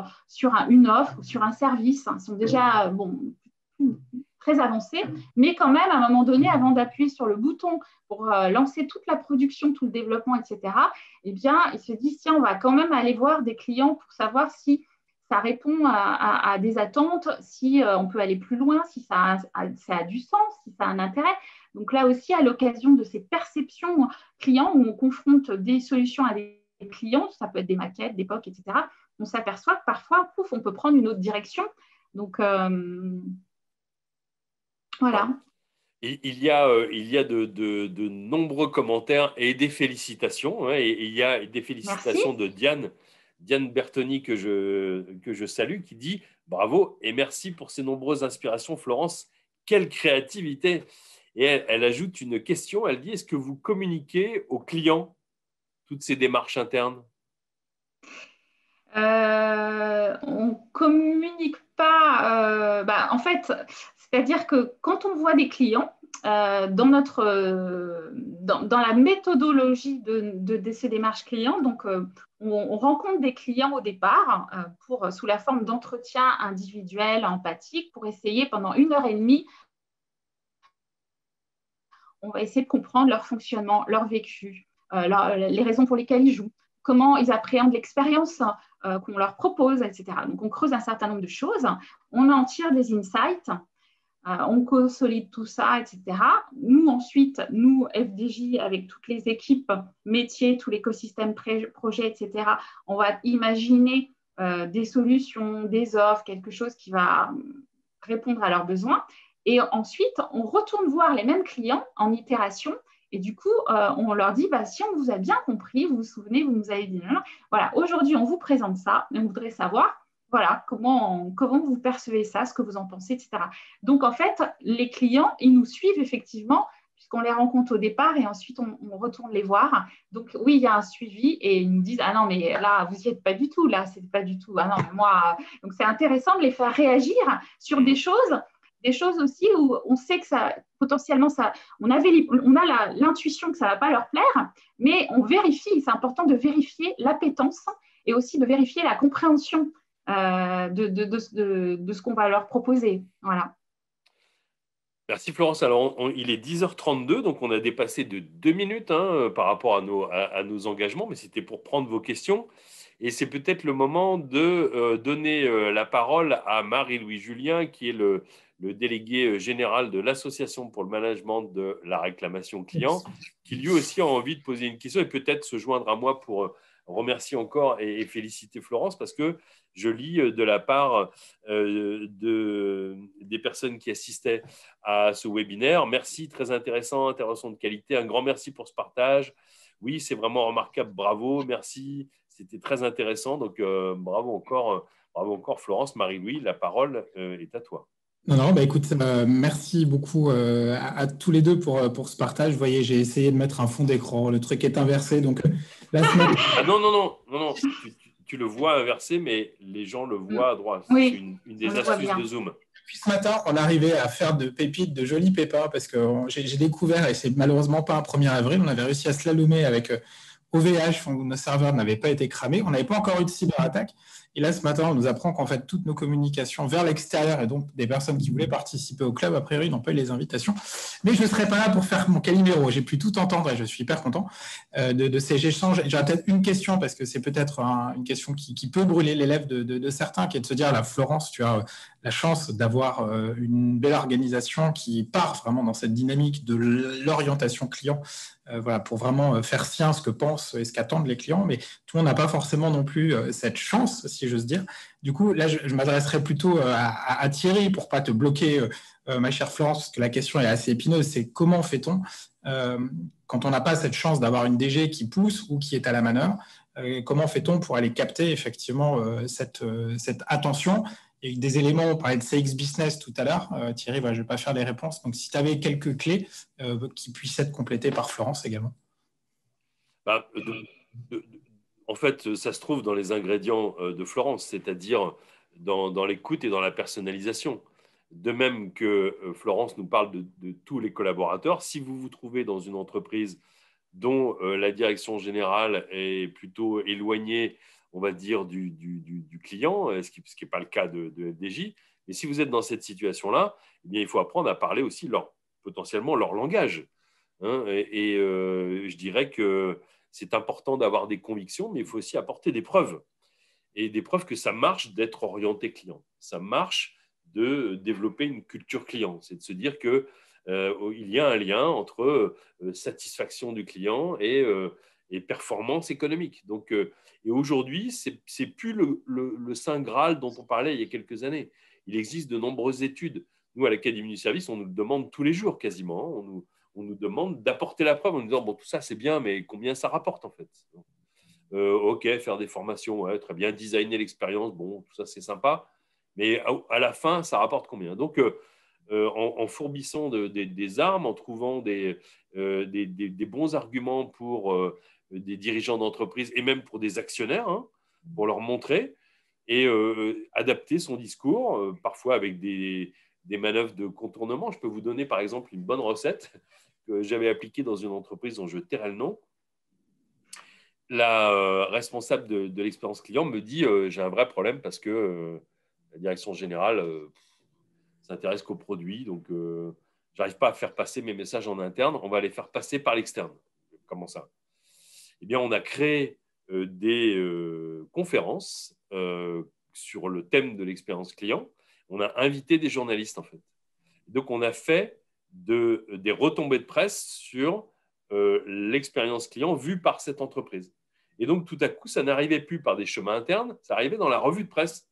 une offre, sur un service, hein, ils sont déjà très avancés, mais quand même, à un moment donné, avant d'appuyer sur le bouton pour lancer toute la production, tout le développement, etc., eh bien, ils se disent, tiens, on va quand même aller voir des clients pour savoir si ça répond à des attentes, si on peut aller plus loin, si ça a du sens, si ça a un intérêt. Donc là aussi, à l'occasion de ces perceptions clients où on confronte des solutions à des clients, ça peut être des maquettes, des POC, etc., on s'aperçoit que parfois, pouf, on peut prendre une autre direction. Donc, voilà. Il y a de nombreux commentaires et des félicitations, hein, et il y a des félicitations de Diane Bertoni que je salue, qui dit: bravo et merci pour ces nombreuses inspirations, Florence, quelle créativité. Et elle ajoute une question, elle dit: est-ce que vous communiquez aux clients toutes ces démarches internes? On ne communique pas. En fait, c'est-à-dire que quand on voit des clients, dans la méthodologie de ces démarches clients, donc on rencontre des clients au départ sous la forme d'entretien individuel, empathique, pour essayer pendant 1 heure et demie, on va essayer de comprendre leur fonctionnement, leur vécu, les raisons pour lesquelles ils jouent, comment ils appréhendent l'expérience qu'on leur propose, etc. Donc, on creuse un certain nombre de choses, on en tire des insights, on consolide tout ça, etc. Nous, ensuite, FDJ, avec toutes les équipes métiers, tout l'écosystème projet, etc., on va imaginer des solutions, des offres, quelque chose qui va répondre à leurs besoins. Et ensuite, on retourne voir les mêmes clients en itération. Et du coup, on leur dit, bah, si on vous a bien compris, vous vous souvenez, vous nous avez dit, voilà, aujourd'hui, on vous présente ça, mais on voudrait savoir, voilà, comment vous percevez ça, ce que vous en pensez, etc. Donc, en fait, les clients, ils nous suivent effectivement, puisqu'on les rencontre au départ et ensuite, on retourne les voir. Donc, oui, il y a un suivi et ils nous disent, ah non, mais là, vous n'y êtes pas du tout, là, c'est pas du tout, ah non, moi… Donc, c'est intéressant de les faire réagir sur des choses aussi où on sait que ça, potentiellement, on a l'intuition que ça ne va pas leur plaire, mais on vérifie, c'est important de vérifier l'appétence et aussi de vérifier la compréhension de ce qu'on va leur proposer. Voilà. Merci Florence. Alors, il est 10h32, donc on a dépassé de 2 minutes par rapport à nos engagements, mais c'était pour prendre vos questions. Et c'est peut-être le moment de donner la parole à Marie-Louise Julien, qui est le délégué général de l'Association pour le management de la réclamation client, qui lui aussi a envie de poser une question et peut-être se joindre à moi pour remercier encore et féliciter Florence, parce que je lis de la part des personnes qui assistaient à ce webinaire. Merci, très intéressant, intervention de qualité. Un grand merci pour ce partage. Oui, c'est vraiment remarquable. Bravo, merci. C'était très intéressant. Donc, bravo encore, Florence. Marie-Louis, la parole est à toi. Non, non, bah écoute, merci beaucoup à tous les deux pour ce partage. Vous voyez, j'ai essayé de mettre un fond d'écran. Le truc est inversé. Donc, là, ce matin, Ah non, non, non, non, non. Tu le vois inversé, mais les gens le voient à droite. C'est Oui, une on des le voit astuces bien. de Zoom. Puis ce matin, on arrivait à faire de pépites, de jolis pépins, parce que j'ai découvert, et c'est malheureusement pas un 1er avril, on avait réussi à slalomer avec OVH, où nos serveurs n'avaient pas été cramés. On n'avait pas encore eu de cyberattaque. Et là, ce matin, on nous apprend qu'en fait, toutes nos communications vers l'extérieur, et donc des personnes qui voulaient participer au club, a priori, n'ont pas eu les invitations. Mais je ne serai pas là pour faire mon Calimero. J'ai pu tout entendre et je suis hyper content de ces échanges. J'aurais peut-être une question, parce que c'est peut-être une question qui peut brûler les lèvres de certains, qui est de se dire, là, Florence, tu as la chance d'avoir une belle organisation qui part vraiment dans cette dynamique de l'orientation client, voilà, pour vraiment faire sien ce que pensent et ce qu'attendent les clients, mais tout le monde n'a pas forcément non plus cette chance, si j'ose dire. Du coup, là, je m'adresserai plutôt à Thierry pour pas te bloquer, ma chère Florence, parce que la question est assez épineuse, c'est comment fait-on quand on n'a pas cette chance d'avoir une DG qui pousse ou qui est à la manœuvre, comment fait-on pour aller capter effectivement cette attention et des éléments, on parlait de CX Business tout à l'heure, Thierry, je ne vais pas faire les réponses, donc si tu avais quelques clés qui puissent être complétées par Florence également. Bah, de- en fait, ça se trouve dans les ingrédients de Florence, c'est-à-dire dans l'écoute et dans la personnalisation. De même que Florence nous parle de tous les collaborateurs, si vous vous trouvez dans une entreprise dont la direction générale est plutôt éloignée, on va dire, du client, ce qui n'est pas le cas de FDJ, mais si vous êtes dans cette situation-là, eh bien, il faut apprendre à parler aussi potentiellement leur langage. Je dirais que c'est important d'avoir des convictions, mais il faut aussi apporter des preuves. Et des preuves que ça marche d'être orienté client. Ça marche de développer une culture client. C'est de se dire que il y a un lien entre satisfaction du client et performance économique. Donc, et aujourd'hui, c'est plus le Saint Graal dont on parlait il y a quelques années. Il existe de nombreuses études. Nous, à l'Académie du service, on nous le demande tous les jours quasiment. On nous demande d'apporter la preuve en nous disant, bon, tout ça, c'est bien, mais combien ça rapporte en fait? Ok, faire des formations, ouais, très bien, designer l'expérience, bon, tout ça c'est sympa, mais à la fin, ça rapporte combien? Donc, en fourbissant des armes, en trouvant des bons arguments pour des dirigeants d'entreprise et même pour des actionnaires, pour leur montrer et adapter son discours, parfois avec des manœuvres de contournement. Je peux vous donner par exemple une bonne recette que j'avais appliquée dans une entreprise dont je tairai le nom. La responsable de l'expérience client me dit j'ai un vrai problème parce que la direction générale s'intéresse qu'aux produits, donc j'arrive pas à faire passer mes messages en interne, on va les faire passer par l'externe. Comment ça? Eh bien, on a créé des conférences sur le thème de l'expérience client. On a invité des journalistes, en fait. Donc, on a fait des retombées de presse sur l'expérience client vue par cette entreprise. Et donc, tout à coup, ça n'arrivait plus par des chemins internes, ça arrivait dans la revue de presse.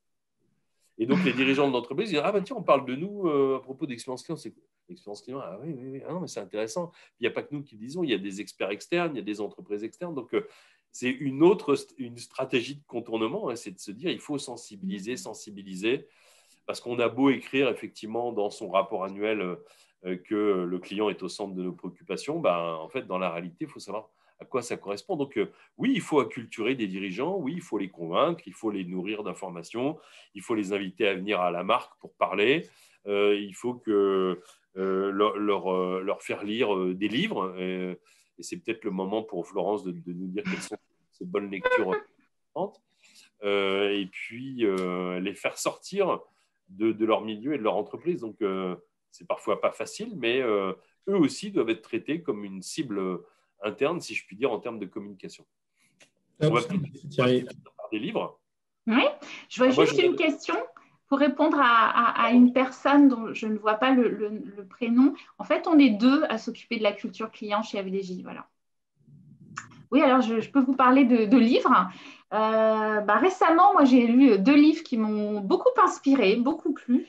Et donc, les dirigeants de l'entreprise disent ah ben tiens, on parle de nous à propos d'expérience client. C'est l'expérience client? Ah oui, oui, oui. Ah non, mais c'est intéressant. Il n'y a pas que nous qui le disons, il y a des experts externes, il y a des entreprises externes. Donc, c'est une stratégie de contournement, c'est de se dire il faut sensibiliser, sensibiliser, parce qu'on a beau écrire effectivement dans son rapport annuel que le client est au centre de nos préoccupations, ben, en fait, dans la réalité, il faut savoir à quoi ça correspond. Donc, oui, il faut acculturer des dirigeants, oui, il faut les convaincre, il faut les nourrir d'informations, il faut les inviter à venir à la marque pour parler, il faut leur faire lire des livres, et c'est peut-être le moment pour Florence de nous dire quelles sont ces bonnes lectures et puis les faire sortir de leur milieu et de leur entreprise. Donc, C'est parfois pas facile, mais eux aussi doivent être traités comme une cible interne, si je puis dire, en termes de communication. On va peut-être par des livres. Oui, je vois juste une question pour répondre à une personne dont je ne vois pas le prénom. En fait, on est 2 à s'occuper de la culture client chez FDJ. Voilà. Oui, alors je peux vous parler de livres. Récemment, moi, j'ai lu 2 livres qui m'ont beaucoup inspiré, beaucoup plu.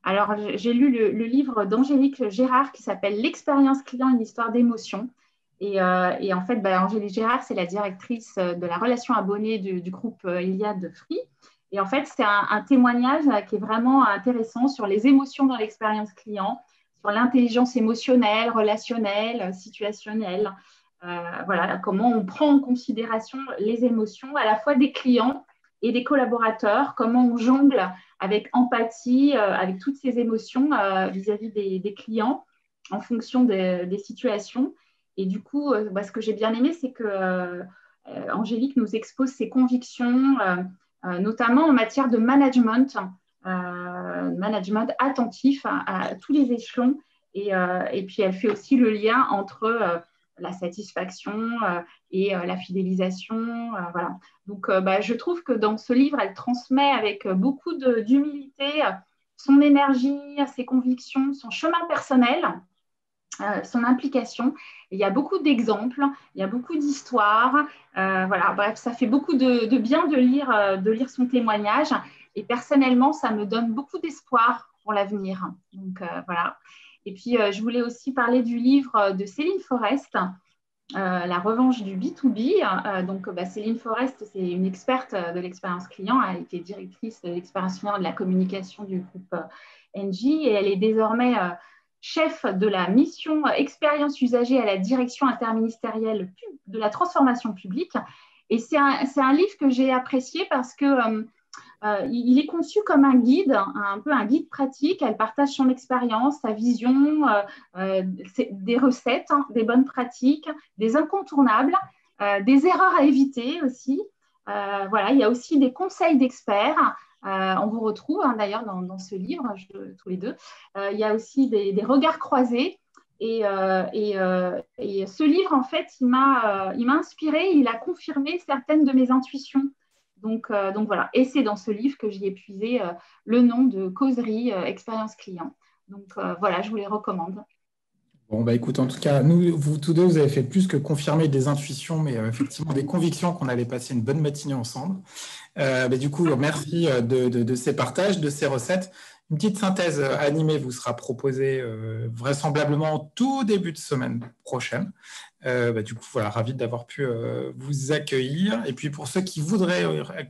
Alors, j'ai lu le livre d'Angélique Gérard qui s'appelle L'expérience client, une histoire d'émotion. Et en fait, Angélique Gérard, c'est la directrice de la relation abonnée du groupe Iliad de Free. Et en fait, c'est un témoignage qui est vraiment intéressant sur les émotions dans l'expérience client, sur l'intelligence émotionnelle, relationnelle, situationnelle. Voilà, comment on prend en considération les émotions à la fois des clients et des collaborateurs, comment on jongle avec empathie, avec toutes ces émotions vis-à-vis des clients en fonction des situations. Et du coup, ce que j'ai bien aimé, c'est que Angélique nous expose ses convictions, notamment en matière de management attentif à tous les échelons. Et puis, elle fait aussi le lien entre la satisfaction et la fidélisation. Voilà. Donc, je trouve que dans ce livre, elle transmet avec beaucoup d'humilité son énergie, ses convictions, son chemin personnel, son implication. Et il y a beaucoup d'exemples, il y a beaucoup d'histoires. Voilà. Bref, ça fait beaucoup de bien de lire son témoignage. Et personnellement, ça me donne beaucoup d'espoir pour l'avenir. Donc, voilà. Et puis, je voulais aussi parler du livre de Céline Forest, La revanche du B2B. Donc, Céline Forest, c'est une experte de l'expérience client. Elle était directrice de l'expérience client et de la communication du groupe Engie et elle est désormais chef de la mission expérience usagée à la direction interministérielle de la transformation publique. Et c'est un livre que j'ai apprécié parce que il est conçu comme un guide, un peu un guide pratique. Elle partage son expérience, sa vision, des recettes, des bonnes pratiques, des incontournables, des erreurs à éviter aussi. Voilà, il y a aussi des conseils d'experts. On vous retrouve d'ailleurs dans ce livre, tous les 2. Il y a aussi des regards croisés. Et ce livre, en fait, il m'a inspiré, il a confirmé certaines de mes intuitions. Donc voilà, et c'est dans ce livre que j'y ai puisé le nom de Causerie Expérience Client. Donc voilà, je vous les recommande. Bon, écoute, en tout cas, vous tous 2, vous avez fait plus que confirmer des intuitions, mais effectivement des convictions qu'on allait passer une bonne matinée ensemble. Du coup, merci de ces partages, de ces recettes. Une petite synthèse animée vous sera proposée vraisemblablement en tout début de semaine prochaine. Du coup, voilà, ravi d'avoir pu vous accueillir. Et puis, pour ceux qui voudraient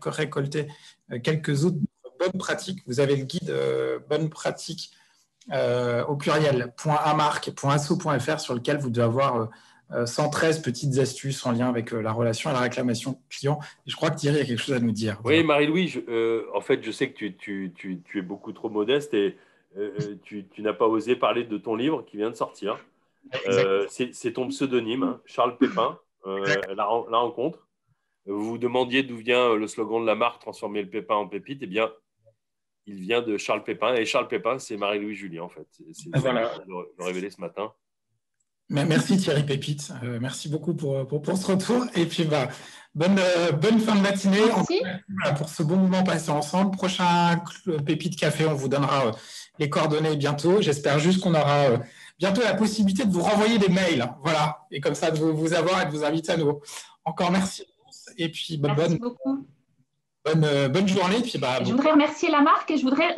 récolter quelques autres bonnes pratiques, vous avez le guide bonnes pratiques au pluriel .amarc.asso.fr sur lequel vous devez avoir 113 petites astuces en lien avec la relation et la réclamation client. Et je crois que Thierry a quelque chose à nous dire. Oui, Marie-Louise, en fait, je sais que tu es beaucoup trop modeste et tu n'as pas osé parler de ton livre qui vient de sortir. C'est ton pseudonyme, Charles Pépin, la rencontre. Vous vous demandiez d'où vient le slogan de la marque, transformer le pépin en pépite. Eh bien, il vient de Charles Pépin. Et Charles Pépin, c'est Marie-Louise Julien, en fait. C'est voilà. le révélé ce matin. Merci Thierry Pépite. Merci beaucoup pour ce retour. Et puis, bonne fin de matinée. Pour ce bon moment passé ensemble. Prochain Pépite Café, on vous donnera les coordonnées bientôt. J'espère juste qu'on aura bientôt la possibilité de vous renvoyer des mails. Voilà. Et comme ça, de vous avoir et de vous inviter à nouveau. Encore merci. Et puis, merci beaucoup. Bonne journée. Puis, je voudrais remercier la marque et je voudrais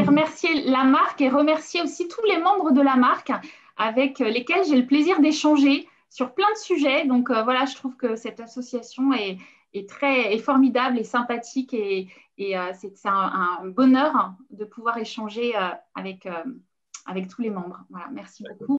remercier la marque et remercier aussi tous les membres de la marque avec lesquels j'ai le plaisir d'échanger sur plein de sujets. Donc voilà, je trouve que cette association est formidable et sympathique et c'est un bonheur de pouvoir échanger avec tous les membres. Voilà, merci beaucoup.